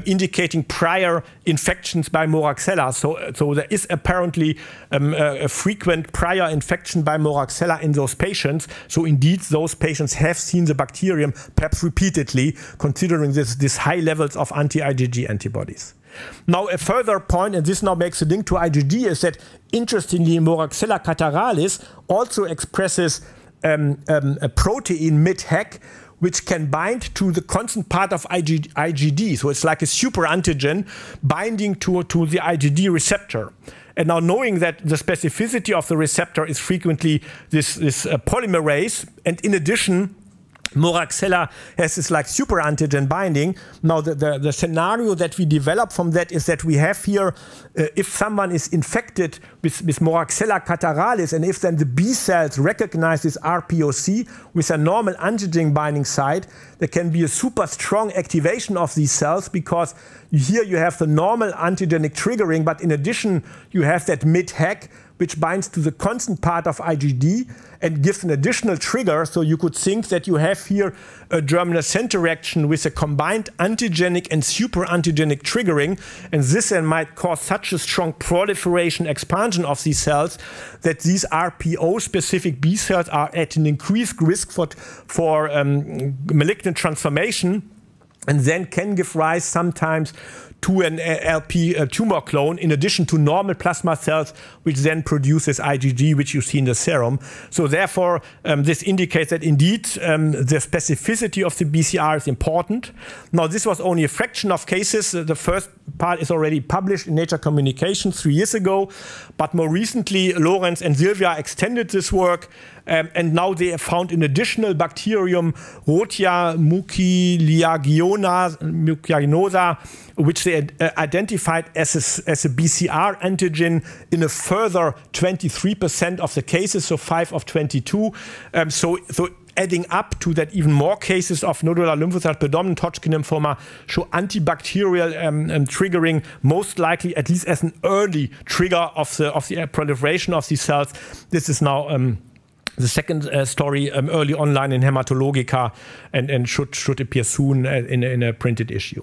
indicating prior infections by Moraxella. So there is apparently a frequent prior infection by Moraxella in those patients. So indeed, those patients have seen the bacterium, perhaps repeatedly, considering this high levels of anti-IgG antibodies. Now, a further point, and this now makes a link to IgD, is that interestingly, Moraxella cataralis also expresses a protein mid-HEC, which can bind to the constant part of IgD. So it's like a super antigen binding to the IgD receptor. And now, knowing that the specificity of the receptor is frequently this polymerase, and in addition, Moraxella has this like super antigen binding. Now the scenario that we develop from that is that we have here, if someone is infected with Moraxella cataralis, and if then the B cells recognize this RPOC with a normal antigen binding site, there can be a super strong activation of these cells, because here you have the normal antigenic triggering, but in addition you have that mid-HEC, which binds to the constant part of IgD and gives an additional trigger. So you could think that you have here a germinal interaction with a combined antigenic and super antigenic triggering, and this then might cause such a strong proliferation expansion of these cells that these RPO-specific B cells are at an increased risk for malignant transformation, and then can give rise sometimes to an LP tumor clone, in addition to normal plasma cells, which then produces IgG, which you see in the serum. So therefore, this indicates that indeed the specificity of the BCR is important. Now, this was only a fraction of cases. The first part is already published in Nature Communications 3 years ago, but more recently, Lorenz and Silvia extended this work, and now they have found an additional bacterium, Rhotia muciaginosa, which they identified as a BCR antigen in a further 23% of the cases, so 5 of 22. So adding up to that, even more cases of nodular lymphocyte predominant Hodgkin lymphoma show antibacterial triggering, most likely at least as an early trigger of the proliferation of these cells. This is now the second story early online in Hematologica, and should appear soon in a printed issue.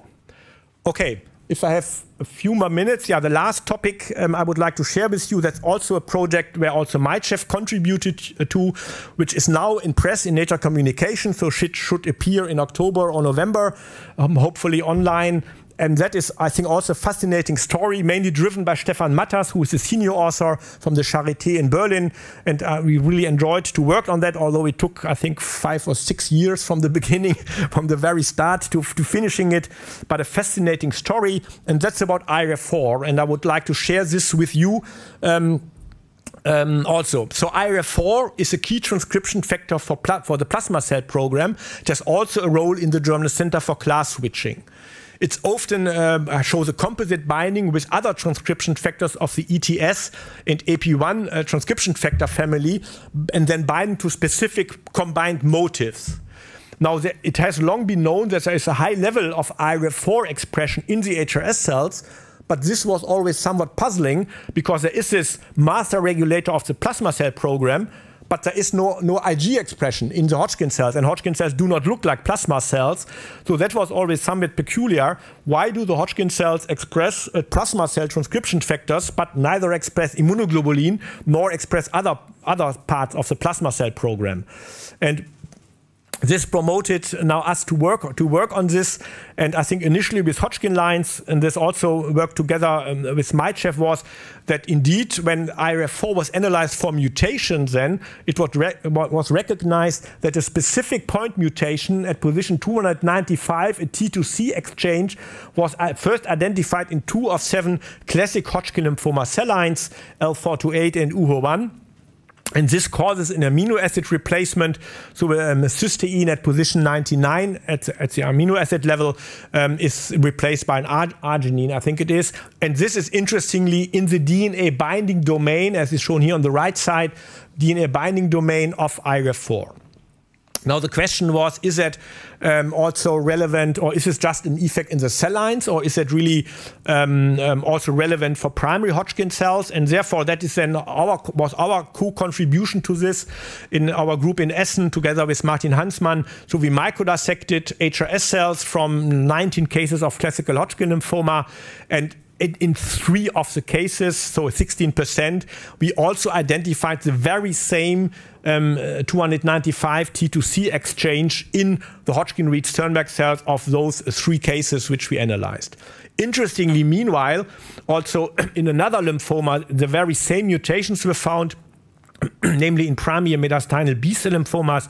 Okay, if I have a few more minutes, the last topic I would like to share with you, that's also a project where also my chef contributed to, which is now in press in Nature Communications, so it should appear in October or November, hopefully online. And that is, I think, also a fascinating story, mainly driven by Stefan Matters, who is a senior author from the Charité in Berlin. And we really enjoyed to work on that, although it took, I think, 5 or 6 years from the beginning, from the very start to finishing it. But a fascinating story. And that's about IRF4. And I would like to share this with you also. So IRF4 is a key transcription factor for the plasma cell program. It has also a role in the German Center for Class Switching. It's often shows a composite binding with other transcription factors of the ETS and AP1 transcription factor family, and then bind to specific combined motifs. Now, it has long been known that there is a high level of IRF4 expression in the HRS cells, but this was always somewhat puzzling, because there is this master regulator of the plasma cell program, but there is no Ig expression in the Hodgkin cells, and Hodgkin cells do not look like plasma cells. So that was always somewhat peculiar. Why do the Hodgkin cells express plasma cell transcription factors, but neither express immunoglobulin nor express other parts of the plasma cell program? And this promoted now us to work on this, and I think initially with Hodgkin lines, and this also worked together with Maitchev, was that indeed when IRF4 was analyzed for mutations, then it was recognized that a specific point mutation at position 295, a T2C exchange, was first identified in 2 of 7 classic Hodgkin lymphoma cell lines, L428 and UHO1. And this causes an amino acid replacement. So cysteine at position 99 at the amino acid level is replaced by an arginine, I think it is. And this is interestingly in the DNA binding domain, as is shown here on the right side, DNA binding domain of IRF4. Now the question was, is that also relevant, or is this just an effect in the cell lines, or is it really also relevant for primary Hodgkin cells? And therefore that is then was our co-contribution to this in our group in Essen together with Martin Hansmann. So we microdissected HRS cells from 19 cases of classical Hodgkin lymphoma, and in 3 of the cases, so 16%, we also identified the very same 295 T2C exchange in the Hodgkin-Reed-Sternberg cells of those 3 cases which we analyzed. Interestingly, meanwhile, also in another lymphoma, the very same mutations were found, namely in primary mediastinal B-cell lymphomas,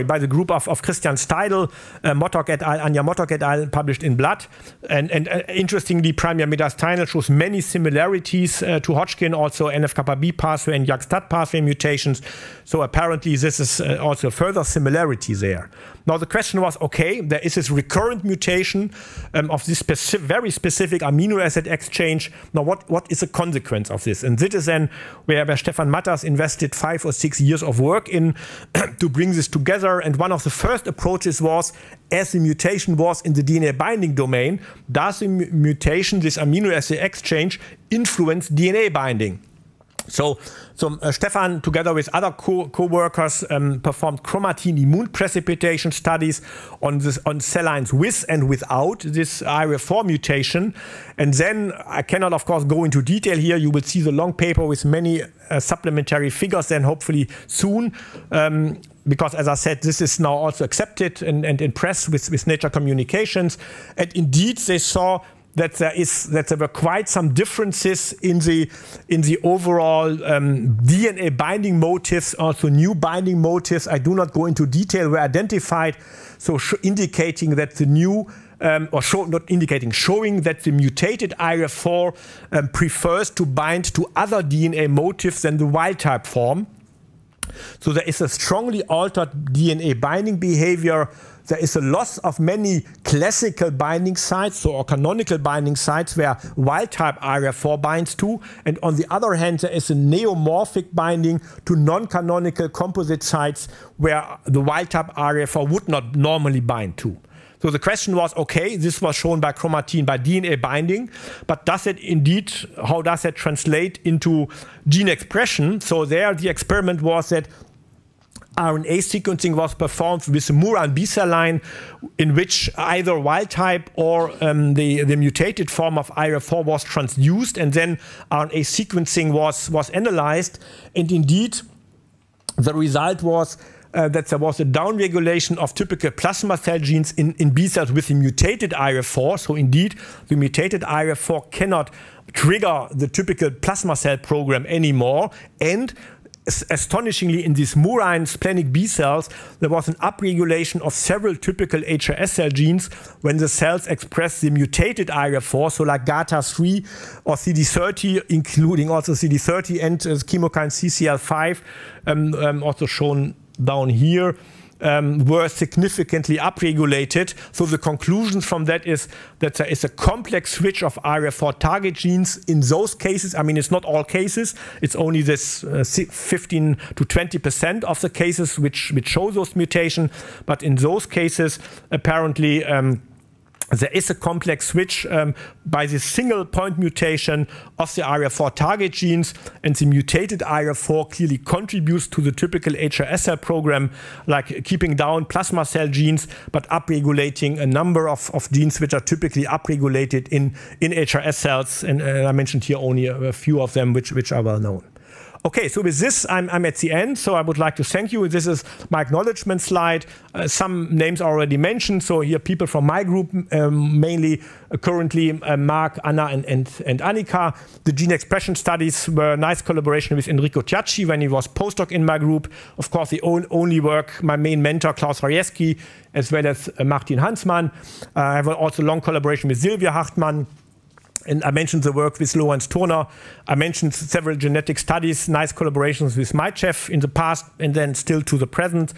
by the group of Christian Steidl, Mottok et al., Anja Mottok et al., published in Blood. And interestingly, primary mediastinal shows many similarities to Hodgkin, also NF-kappa-B pathway and JAK-STAT pathway mutations. So apparently this is also a further similarity there. Now the question was, okay, there is this recurrent mutation of this very specific amino acid exchange. Now what is the consequence of this? And this is then where Stefan Matters invested 5 or 6 years of work in to bring this together. And one of the first approaches was, as the mutation was in the DNA binding domain, does the mutation, this amino acid exchange, influence DNA binding? So Stefan, together with other co-workers, performed chromatin immune precipitation studies on cell lines with and without this IRF4 mutation. And then, I cannot, of course, go into detail here. You will see the long paper with many supplementary figures then hopefully soon. Because, as I said, this is now also accepted and in press with Nature Communications. And indeed, they saw that there were quite some differences in the overall DNA binding motifs, also new binding motifs. I do not go into detail, were identified, so indicating that the new showing that the mutated IRF4 prefers to bind to other DNA motifs than the wild type form. So there is a strongly altered DNA binding behavior. There is a loss of many classical binding sites, or canonical binding sites, where wild-type IRF4 binds to. And on the other hand, there is a neomorphic binding to non-canonical composite sites where the wild-type IRF4 would not normally bind to. So the question was, okay, this was shown by chromatin, by DNA binding, but does it indeed, how does that translate into gene expression? So there the experiment was that RNA sequencing was performed with the Murine B-cell line, in which either wild type or the mutated form of IRF4 was transduced, and then RNA sequencing was analyzed. And indeed, the result was that there was a downregulation of typical plasma cell genes in B cells with the mutated IRF4. So indeed, the mutated IRF4 cannot trigger the typical plasma cell program anymore. And astonishingly, in these murine splenic B cells, there was an upregulation of several typical HRS cell genes when the cells express the mutated IRF4, so like GATA3 or CD30, including also CD30 and chemokine CCL5, also shown down here, were significantly upregulated. So the conclusions from that is that there is a complex switch of IRF4 target genes in those cases. I mean, it's not all cases. It's only this 15 to 20% of the cases which show those mutations. But in those cases, apparently, there is a complex switch by the single point mutation of the ARIA4 target genes, and the mutated ARIA4 clearly contributes to the typical HRS cell program, like keeping down plasma cell genes, but upregulating a number of genes which are typically upregulated in HRS cells. And I mentioned here only a few of them which are well known. Okay, so with this, I'm at the end, so I would like to thank you. This is my acknowledgement slide. Some names are already mentioned, so here people from my group, mainly currently Mark, Anna, and Annika. The gene expression studies were a nice collaboration with Enrico Tiacci when he was postdoc in my group. Of course, the only work, my main mentor, Klaus Rajewski, as well as Martin Hansmann. I have also a long collaboration with Silvia Hartmann. And I mentioned the work with Lorenz Turner. I mentioned several genetic studies, nice collaborations with Maitchev in the past and then still to the present.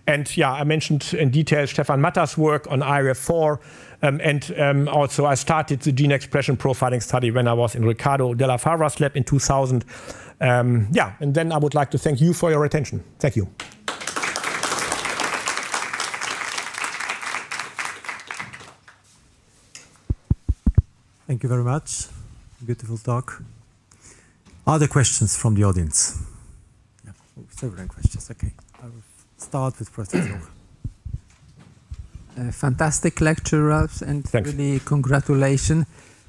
And yeah, I mentioned in detail Stefan Matta's work on ARIA4. And also I started the gene expression profiling study when I was in Ricardo Della Favra's lab in 2000. Yeah, and then I would like to thank you for your attention. Thank you. Thank you very much. Beautiful talk. Other questions from the audience? Yeah, several questions. Okay, I will start with Professor. Fantastic lecture, Ralf, and Thanks. Really congratulations.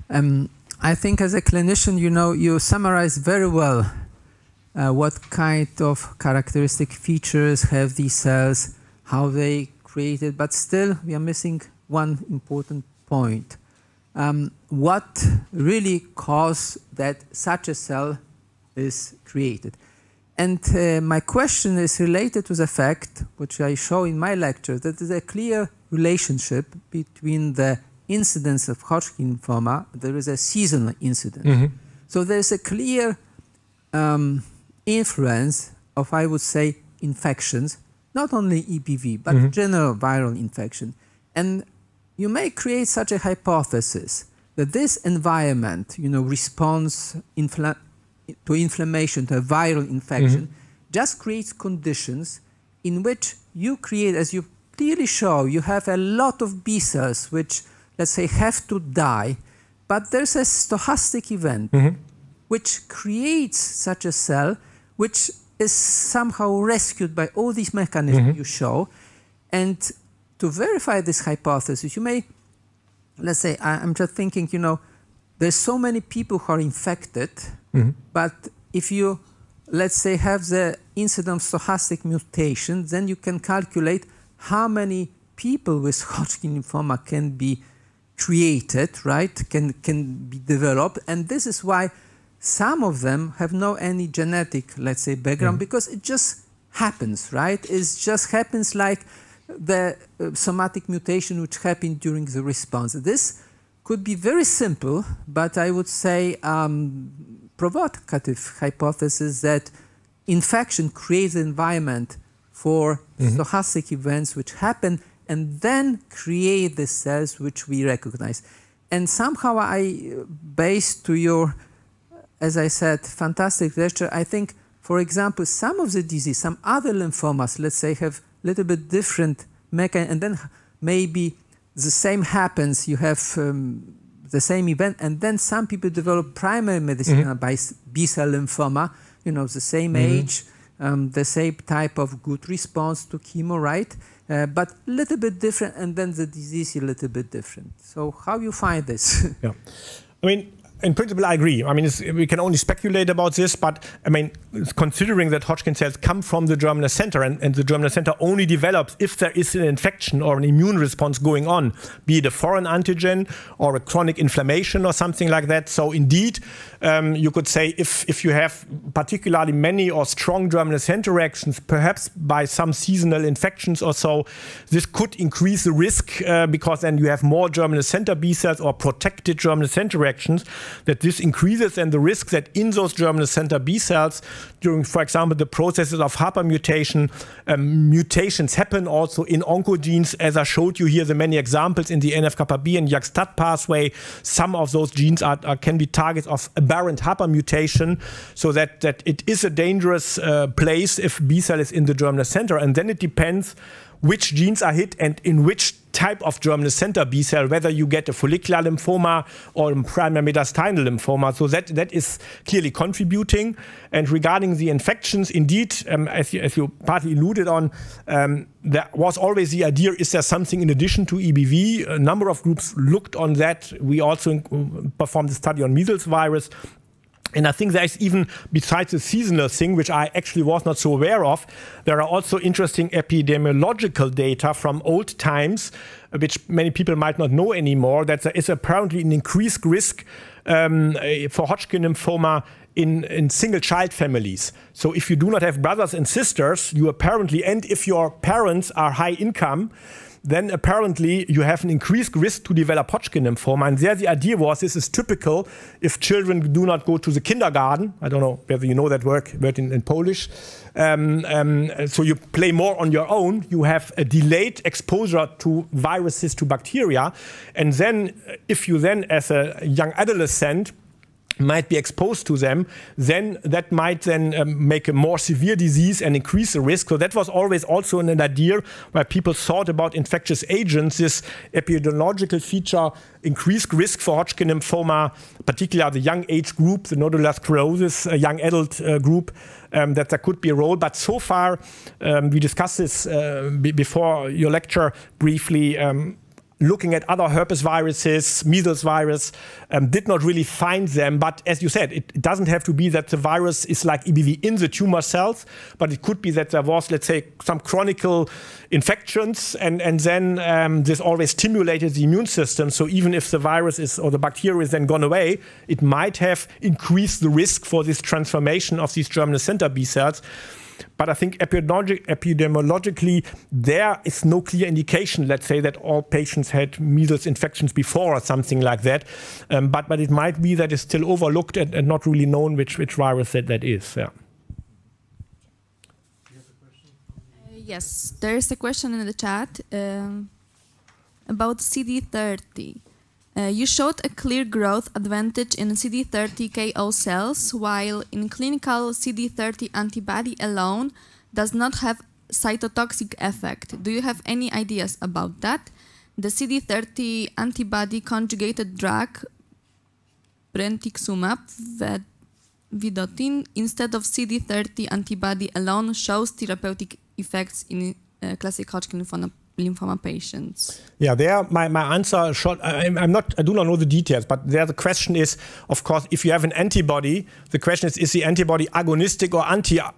I think as a clinician, you know, you summarize very well what kind of characteristic features have these cells, how they created, but still we are missing one important point. What really caused that such a cell is created. And my question is related to the fact, which I show in my lecture, that there is a clear relationship between the incidence of Hodgkin lymphoma, there is a seasonal incidence. Mm-hmm. So there is a clear influence of, I would say, infections, not only EBV, but mm-hmm. general viral infection. And you may create such a hypothesis that this environment, you know, responds to inflammation, to a viral infection, mm-hmm. just creates conditions in which you create, as you clearly show, you have a lot of B cells which, let's say, have to die, but there's a stochastic event mm-hmm. which creates such a cell which is somehow rescued by all these mechanisms mm-hmm. you show. And to verify this hypothesis, you may, let's say, I'm just thinking, you know, there's so many people who are infected, mm-hmm. but if you, let's say, have the incidence of stochastic mutation, then you can calculate how many people with Hodgkin lymphoma can be created, right, can be developed. And this is why some of them have no any genetic, let's say, background, mm-hmm. because it just happens, right? It just happens like the somatic mutation which happened during the response. This could be very simple, but I would say provocative hypothesis that infection creates an environment for mm-hmm. stochastic events which happen and then create the cells which we recognize. And somehow based to your, as I said, fantastic lecture, I think, for example, some of the disease, some other lymphomas, let's say, have little bit different mechanism, and then maybe the same happens, you have the same event, and then some people develop primary medicinal mm-hmm. B-cell lymphoma, you know, the same mm-hmm. age, the same type of good response to chemo, right? But a little bit different, and then the disease is a little bit different. So how you find this? Yeah, I mean, in principle, I agree. I mean, we can only speculate about this, but I mean, considering that Hodgkin cells come from the germinal center and the germinal center only develops if there is an infection or an immune response going on, be it a foreign antigen or a chronic inflammation or something like that. So indeed, you could say if you have particularly many or strong germinal center reactions, perhaps by some seasonal infections or so, this could increase the risk because then you have more germinal center B cells or protected germinal center reactions, that this increases and the risk that in those germinal center B cells during, for example, the processes of hypermutation, mutations happen also in oncogenes, as I showed you here, the many examples in the NF-κB and JAK-STAT pathway. Some of those genes can be targets of aberrant hypermutation, so that it is a dangerous place if B cell is in the germinal center, and then it depends which genes are hit and in which type of germinal center B cell, whether you get a follicular lymphoma or a primary mediastinal lymphoma. So that is clearly contributing. And regarding the infections, indeed, as you partly alluded on, there was always the idea, is there something in addition to EBV? A number of groups looked on that. We also performed a study on measles virus. And I think there's even, besides the seasonal thing, which I actually was not so aware of, there are also interesting epidemiological data from old times, which many people might not know anymore, that there is apparently an increased risk for Hodgkin lymphoma in single child families. So if you do not have brothers and sisters, you apparently, and if your parents are high income, then apparently you have an increased risk to develop Hodgkin lymphoma. And there the idea was, this is typical if children do not go to the kindergarten. I don't know whether you know that word in Polish. So you play more on your own. You have a delayed exposure to viruses, to bacteria. And then if you then, as a young adolescent, might be exposed to them, then that might then make a more severe disease and increase the risk. So that was always also an idea where people thought about infectious agents, this epidemiological feature, increased risk for Hodgkin lymphoma, particularly the young age group, the nodular sclerosis, young adult group, that there could be a role. But so far, we discussed this before your lecture briefly, looking at other herpes viruses, measles virus, did not really find them. But as you said, it doesn't have to be that the virus is like EBV in the tumor cells, but it could be that there was, let's say, some chronic infections, and then this always stimulated the immune system. So even if the virus is, or the bacteria is then gone away, it might have increased the risk for this transformation of these germinal center B cells. But I think epidemiologically, there is no clear indication, let's say, that all patients had measles infections before or something like that. But it might be that it's still overlooked and not really known which virus that is. Yeah. Yes, there is a question in the chat about CD30. You showed a clear growth advantage in CD30 KO cells, while in clinical CD30 antibody alone does not have cytotoxic effect. Do you have any ideas about that? The CD30 antibody conjugated drug, brentuximab vedotin, instead of CD30 antibody alone, shows therapeutic effects in classic Hodgkin lymphoma patients. Yeah, there my answer short. I do not know the details, but there the question is, of course, if you have an antibody, the question is the antibody agonistic or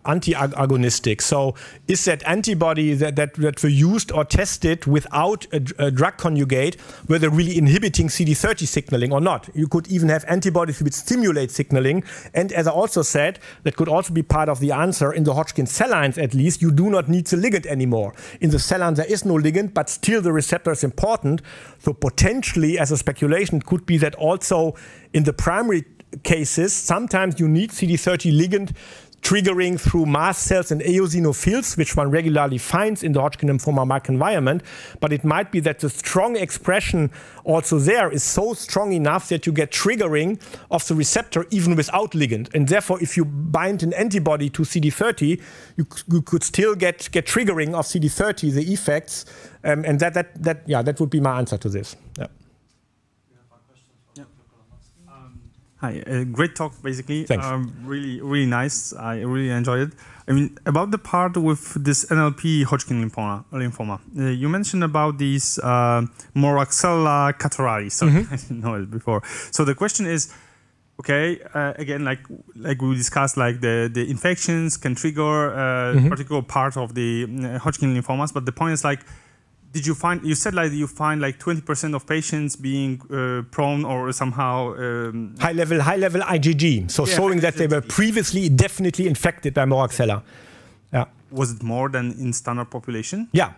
anti-agonistic? So is that antibody that were used or tested without a drug conjugate, whether really inhibiting CD30 signaling or not? You could even have antibodies which stimulate signaling. And as I also said, that could also be part of the answer. In the Hodgkin cell lines, at least, you do not need the ligand anymore. In the cell line, there is no ligand, but still the receptor is important. So potentially, as a speculation, it could be that also in the primary cases, sometimes you need CD30 ligand triggering through mast cells and eosinophils, which one regularly finds in the Hodgkin lymphoma microenvironment. But it might be that the strong expression also there is so strong enough that you get triggering of the receptor even without ligand. And therefore, if you bind an antibody to CD30, you could still get triggering of CD30, the effects. And that would be my answer to this. Yeah. Hi, great talk, basically. Thanks. Really, really nice. I really enjoyed it. I mean, about the part with this NLP Hodgkin lymphoma. You mentioned about these Moraxella catarrhales. Sorry, I didn't know it before. So the question is, okay, again, like we discussed, like the infections can trigger a particular part of the Hodgkin lymphomas, but the point is like, did you find? You said like you find like 20% of patients being prone or somehow high level IgG, so yeah, showing that they were previously definitely infected by Moraxella. Yeah. Was it more than in standard population? Yeah.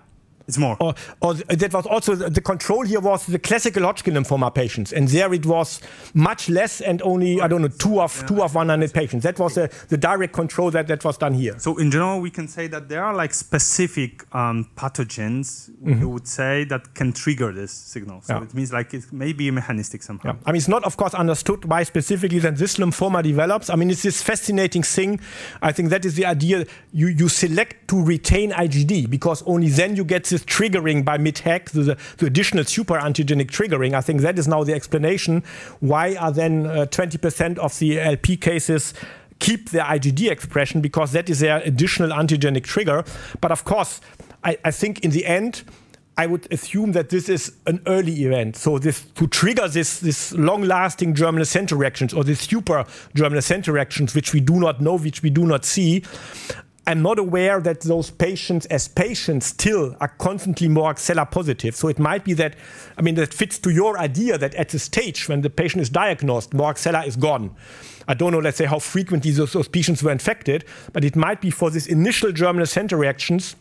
It's more. Or that was also the control here was the classical Hodgkin lymphoma patients, and there it was much less and only, I don't know, two of 100 patients. That was the direct control that was done here. So in general, we can say that there are like specific pathogens, you would say, that can trigger this signal. So it means like it may be mechanistic somehow. Yeah. I mean, it's not, of course, understood why specifically then this lymphoma develops. I mean, it's this fascinating thing. I think that is the idea. You select to retain IgD because only then you get this is triggering by mid-hack, the additional super antigenic triggering. I think that is now the explanation. Why are then 20% of the LP cases keep their IgD expression, because that is their additional antigenic trigger. But of course, I think in the end, I would assume that this is an early event. So this to trigger this long-lasting germinal center reactions or the super germinal center reactions, which we do not know, which we do not see. I'm not aware that those patients as patients still are constantly more axilla positive. So it might be that, I mean, that fits to your idea that at the stage when the patient is diagnosed, more axilla is gone. I don't know, let's say, how frequently those patients were infected, but it might be for this initial germinal center reactions.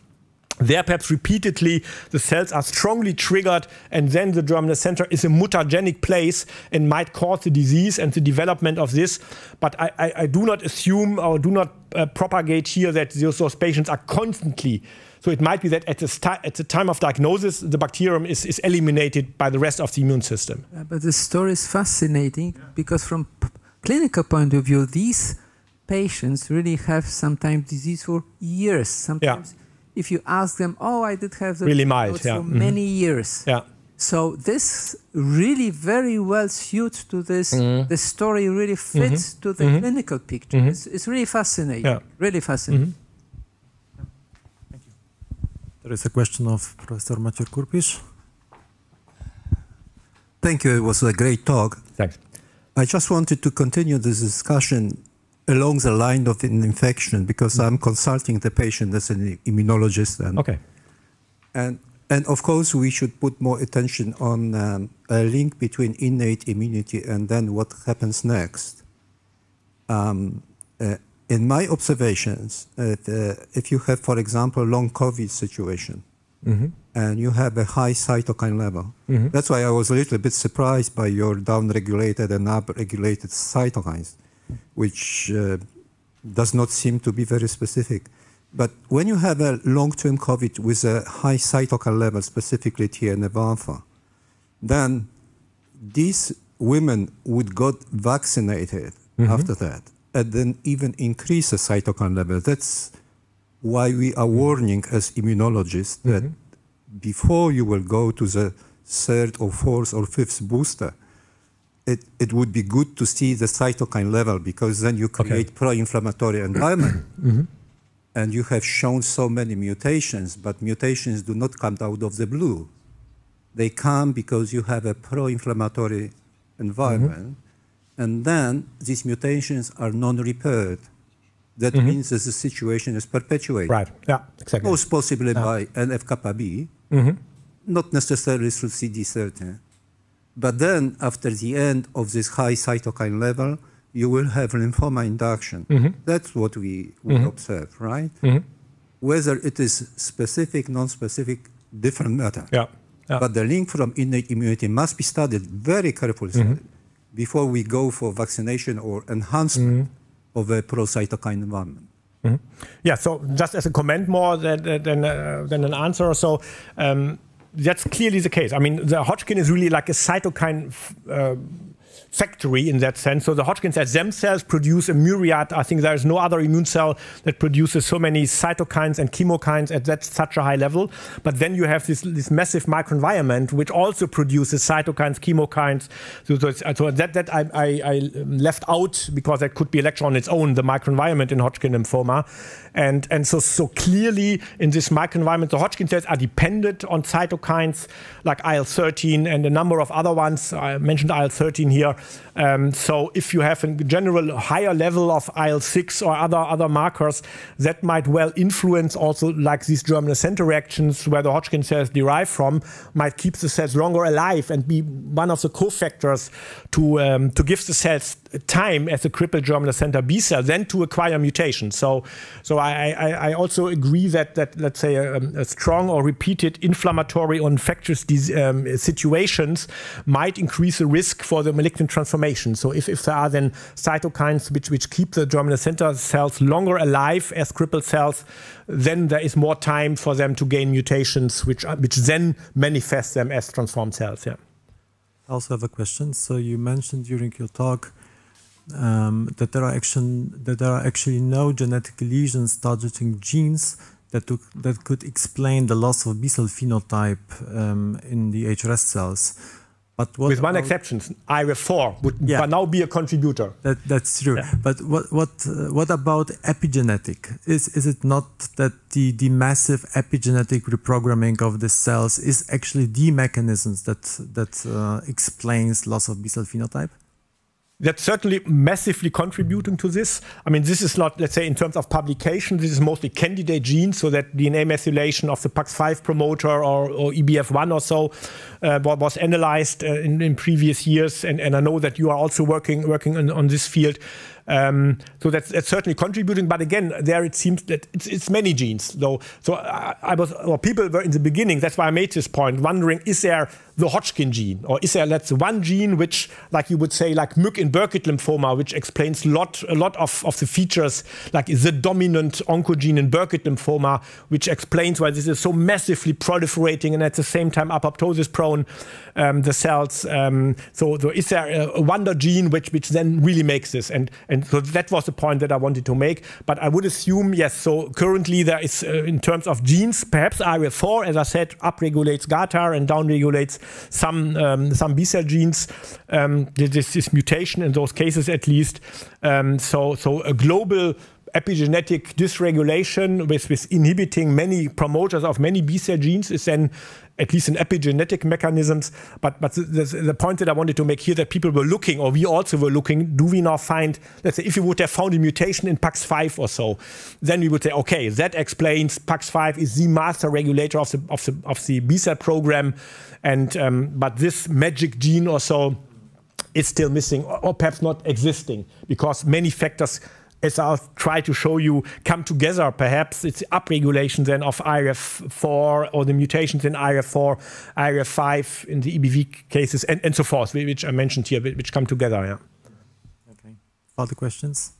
There, perhaps repeatedly, the cells are strongly triggered, and then the germinal center is a mutagenic place and might cause the disease and the development of this. But I do not assume or do not propagate here that those patients are constantly. So it might be that at the time of diagnosis, the bacterium is eliminated by the rest of the immune system. But the story is fascinating because from clinical point of view, these patients really have sometimes disease for years. Sometimes. Yeah. If you ask them, oh, I did have the really mild, for many years. Yeah. So this really very well suits to this. The story really fits to the clinical picture. It's really fascinating. Yeah. Really fascinating. Thank you. There is a question of Professor Ralf Küppers. Thank you. It was a great talk. Thanks. I just wanted to continue this discussion along the line of an infection, because I'm consulting the patient as an immunologist. And, okay. And of course, we should put more attention on a link between innate immunity and then what happens next. In my observations, if you have, for example, long COVID situation, and you have a high cytokine level, that's why I was a little bit surprised by your downregulated and upregulated cytokines, which does not seem to be very specific. But when you have a long-term COVID with a high cytokine level, specifically TNF-alpha, then these women would get vaccinated after that, and then even increase the cytokine level. That's why we are warning as immunologists that before you will go to the third or fourth or fifth booster, it would be good to see the cytokine level, because then you create pro-inflammatory environment. And you have shown so many mutations, but mutations do not come out of the blue. They come because you have a pro-inflammatory environment, and then these mutations are non-repaired. That means that the situation is perpetuated. Right, yeah, exactly. Most possibly by NF-kappa-B, not necessarily through CD30. But then, after the end of this high cytokine level, you will have lymphoma induction. That's what we observe, right? Whether it is specific, non-specific, different matter. Yeah. But the link from innate immunity must be studied very carefully before we go for vaccination or enhancement of a pro-cytokine environment. Yeah, so just as a comment more than an answer. So that's clearly the case. I mean, the Hodgkin is really like a cytokine factory in that sense. So the Hodgkin cells themselves produce a myriad. I think there is no other immune cell that produces so many cytokines and chemokines at such a high level. But then you have this massive microenvironment which also produces cytokines, chemokines. So that I left out because that could be a lecture on its own, the microenvironment in Hodgkin lymphoma. And so clearly in this microenvironment, the Hodgkin cells are dependent on cytokines like IL-13 and a number of other ones. I mentioned IL-13 here. So if you have a general higher level of IL-6 or other markers, that might well influence also like these germinal center reactions where the Hodgkin cells derive from, might keep the cells longer alive and be one of the cofactors to give the cells time as a crippled germinal center B cell then to acquire mutations. So I also agree that let's say a strong or repeated inflammatory or infectious situations might increase the risk for the malignant transformation. So if there are then cytokines which keep the germinal center cells longer alive as crippled cells, then there is more time for them to gain mutations which then manifest them as transformed cells. Yeah. I also have a question. So you mentioned during your talk that there are actually no genetic lesions targeting genes that could explain the loss of B-cell phenotype in the HRS cells. But with one exception, IRF4 would now be a contributor. That's true. Yeah. But what about epigenetic? Is it not that the massive epigenetic reprogramming of the cells is actually the mechanisms that explains loss of B-cell phenotype? That's certainly massively contributing to this. I mean, this is not, let's say, in terms of publication, this is mostly candidate genes, so that DNA methylation of the PAX5 promoter or EBF1 or so was analyzed in previous years. And I know that you are also working on this field. So that's certainly contributing, but again, there it seems that it's many genes. So people were in the beginning. That's why I made this point, wondering: is there the Hodgkin gene, or is there one gene which, like you would say, like Mück in Burkitt lymphoma, which explains a lot of the features, like the dominant oncogene in Burkitt lymphoma, which explains why this is so massively proliferating and at the same time apoptosis prone the cells. So is there a wonder gene which then really makes this? And so that was the point that I wanted to make. But I would assume, yes, so currently there is, in terms of genes, perhaps IRF4, as I said, upregulates GATA and downregulates some B-cell genes. This mutation in those cases at least. So a global epigenetic dysregulation with inhibiting many promoters of many B-cell genes is then at least in epigenetic mechanisms. But the point that I wanted to make here, that people were looking, or we also were looking, do we now find, let's say, if you would have found a mutation in PAX5 or so, then we would say, okay, that explains PAX5 is the master regulator of the B-cell program, and but this magic gene or so is still missing, or perhaps not existing, because many factors, as I'll try to show you, come together. Perhaps it's upregulation then of IRF4 or the mutations in IRF4, IRF5 in the EBV cases, and so forth, which I mentioned here, which come together. Yeah. Okay. Other questions?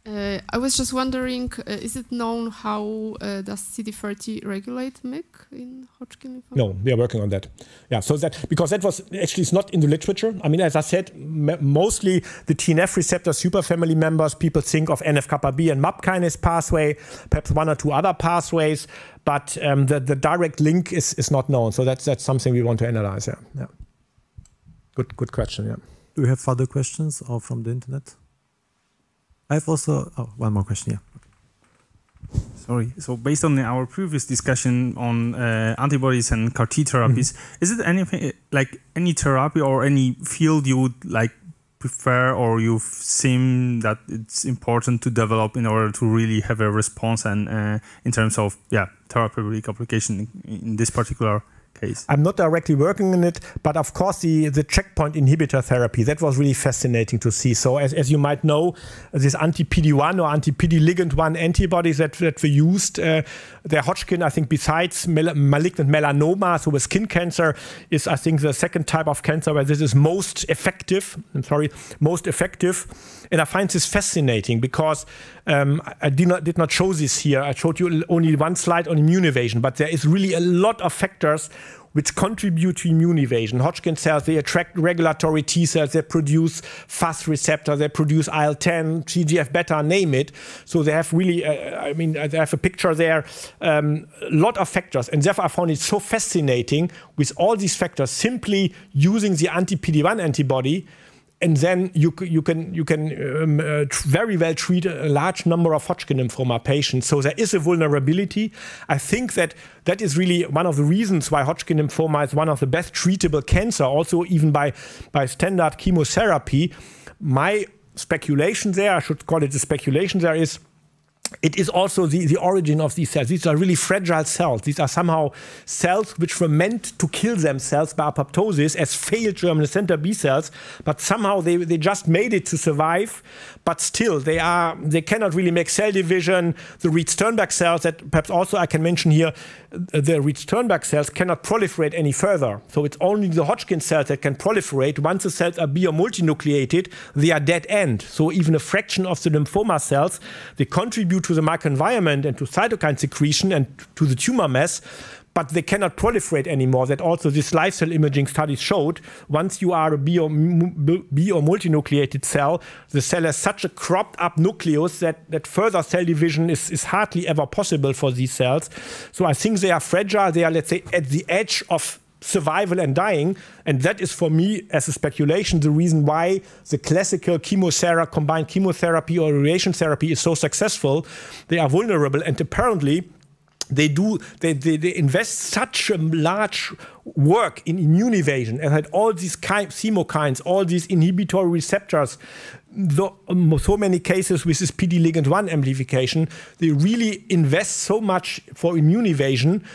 I was just wondering, is it known how does CD30 regulate MYC in Hodgkin lymphoma? No, we are working on that. Yeah, so that, because that was actually not in the literature. I mean, as I said, mostly the TNF receptor superfamily members, people think of NF-kappa B and MAP kinase pathway, perhaps one or two other pathways, but the direct link is not known. So that's something we want to analyze. Yeah. Good question. Yeah. Do we have further questions or from the internet? I have also one more question. Yeah. Okay. Sorry. So based on our previous discussion on antibodies and CAR T therapies, is it anything like any therapy or any field you would like prefer, or you've seen that it's important to develop in order to really have a response and in terms of therapeutic application in this particular case? I'm not directly working on it, but of course the checkpoint inhibitor therapy, that was really fascinating to see. So as you might know, this anti-PD-1 or anti-PD ligand 1 antibodies that were used, their Hodgkin, I think, besides malignant melanoma, so with skin cancer, is I think the second type of cancer where this is most effective. And I find this fascinating because I did not show this here. I showed you only one slide on immune evasion, but there is really a lot of factors which contribute to immune evasion. Hodgkin cells, they attract regulatory T cells, they produce FAS receptor, they produce IL-10, TGF-beta, name it. So they have really, they have a picture there, a lot of factors. And therefore I found it so fascinating with all these factors, simply using the anti-PD-1 antibody, and then you can very well treat a large number of Hodgkin lymphoma patients. So there is a vulnerability. I think that is really one of the reasons why Hodgkin lymphoma is one of the best treatable cancer, also even by standard chemotherapy. My speculation there, I should call it a speculation there, is it is also the origin of these cells. These are really fragile cells. These are somehow cells which were meant to kill themselves by apoptosis as failed germinal center B cells, but somehow they just made it to survive. But still, they cannot really make cell division. The Reed-Sternberg cells that perhaps also I can mention here, the Reed-Sternberg cells cannot proliferate any further. So it's only the Hodgkin cells that can proliferate. Once the cells are bi- or multinucleated, they are dead end. So even a fraction of the lymphoma cells, they contribute to the microenvironment and to cytokine secretion and to the tumor mass, but they cannot proliferate anymore. That also this live cell imaging studies showed. Once you are a bi or multinucleated cell, the cell has such a cropped up nucleus that further cell division is hardly ever possible for these cells. So I think they are fragile. They are, let's say, at the edge of survival and dying, and that is for me, as a speculation, the reason why the classical combined chemotherapy or radiation therapy is so successful. They are vulnerable, and apparently they invest such a large work in immune evasion and had all these chemokines, all these inhibitory receptors, so many cases with this PD ligand 1 amplification. They really invest so much for immune evasion.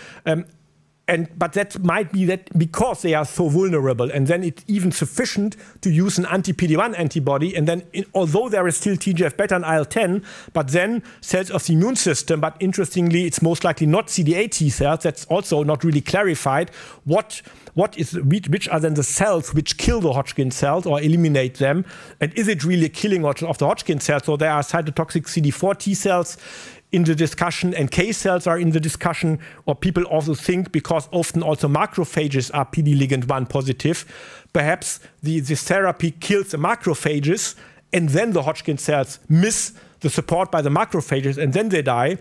But that might be that because they are so vulnerable, and then it's even sufficient to use an anti-PD-1 antibody, and then although there is still TGF-beta and IL-10, but then cells of the immune system, but interestingly, it's most likely not CD8 T cells, that's also not really clarified, which are then the cells which kill the Hodgkin cells or eliminate them, and is it really killing of the Hodgkin cells? So there are cytotoxic CD4 T cells in the discussion, and K cells are in the discussion, or people also think, because often also macrophages are PD ligand 1 positive, perhaps this therapy kills the macrophages, and then the Hodgkin cells miss the support by the macrophages, and then they die.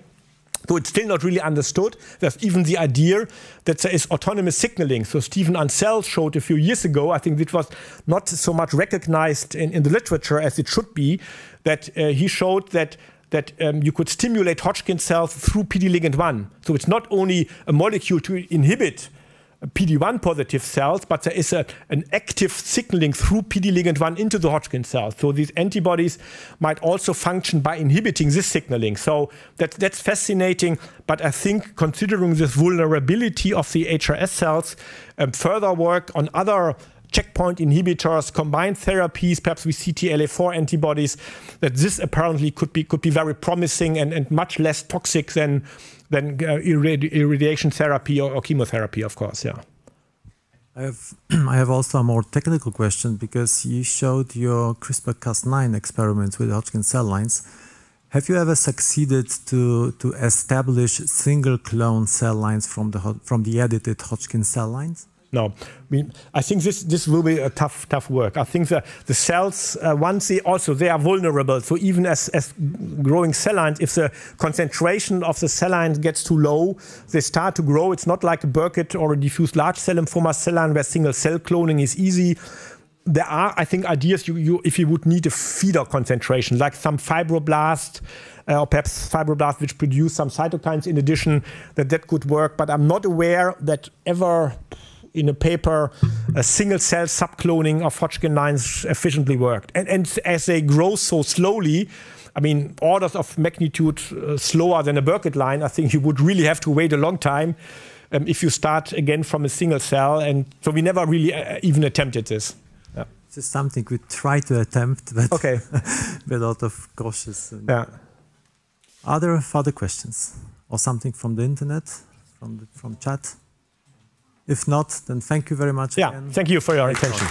So it's still not really understood. There's even the idea that there is autonomous signaling. So Stephen Ansel showed a few years ago, I think it was not so much recognized in the literature as it should be, that he showed that you could stimulate Hodgkin cells through PD ligand 1. So it's not only a molecule to inhibit PD-1 positive cells, but there is an active signaling through PD ligand 1 into the Hodgkin cells. So these antibodies might also function by inhibiting this signaling. So that's fascinating. But I think considering this vulnerability of the HRS cells, further work on other checkpoint inhibitors, combined therapies, perhaps with CTLA4 antibodies, that this apparently could be very promising and much less toxic than irradiation therapy or chemotherapy, of course. Yeah. I have also a more technical question, because you showed your CRISPR-Cas9 experiments with Hodgkin cell lines. Have you ever succeeded to establish single clone cell lines from the edited Hodgkin cell lines? No, I think this will be a tough work. I think the cells, once they are vulnerable. So even as growing cell lines, if the concentration of the cell lines gets too low, they start to grow. It's not like a Burkitt or a diffuse large cell lymphoma cell line where single cell cloning is easy. There are, I think, ideas if you would need a feeder concentration, like some fibroblast, or perhaps fibroblasts which produce some cytokines in addition, that could work. But I'm not aware that ever in a paper a single cell subcloning of Hodgkin lines efficiently worked. And as they grow so slowly, I mean, orders of magnitude slower than a Burkitt line, I think you would really have to wait a long time if you start again from a single cell. And so we never really even attempted this. Yeah. This is something we try to attempt, but okay. with a lot of cautious. Yeah. Are there further questions or something from the internet, from chat? If not, then thank you very much. Yeah, again. thank you for your attention.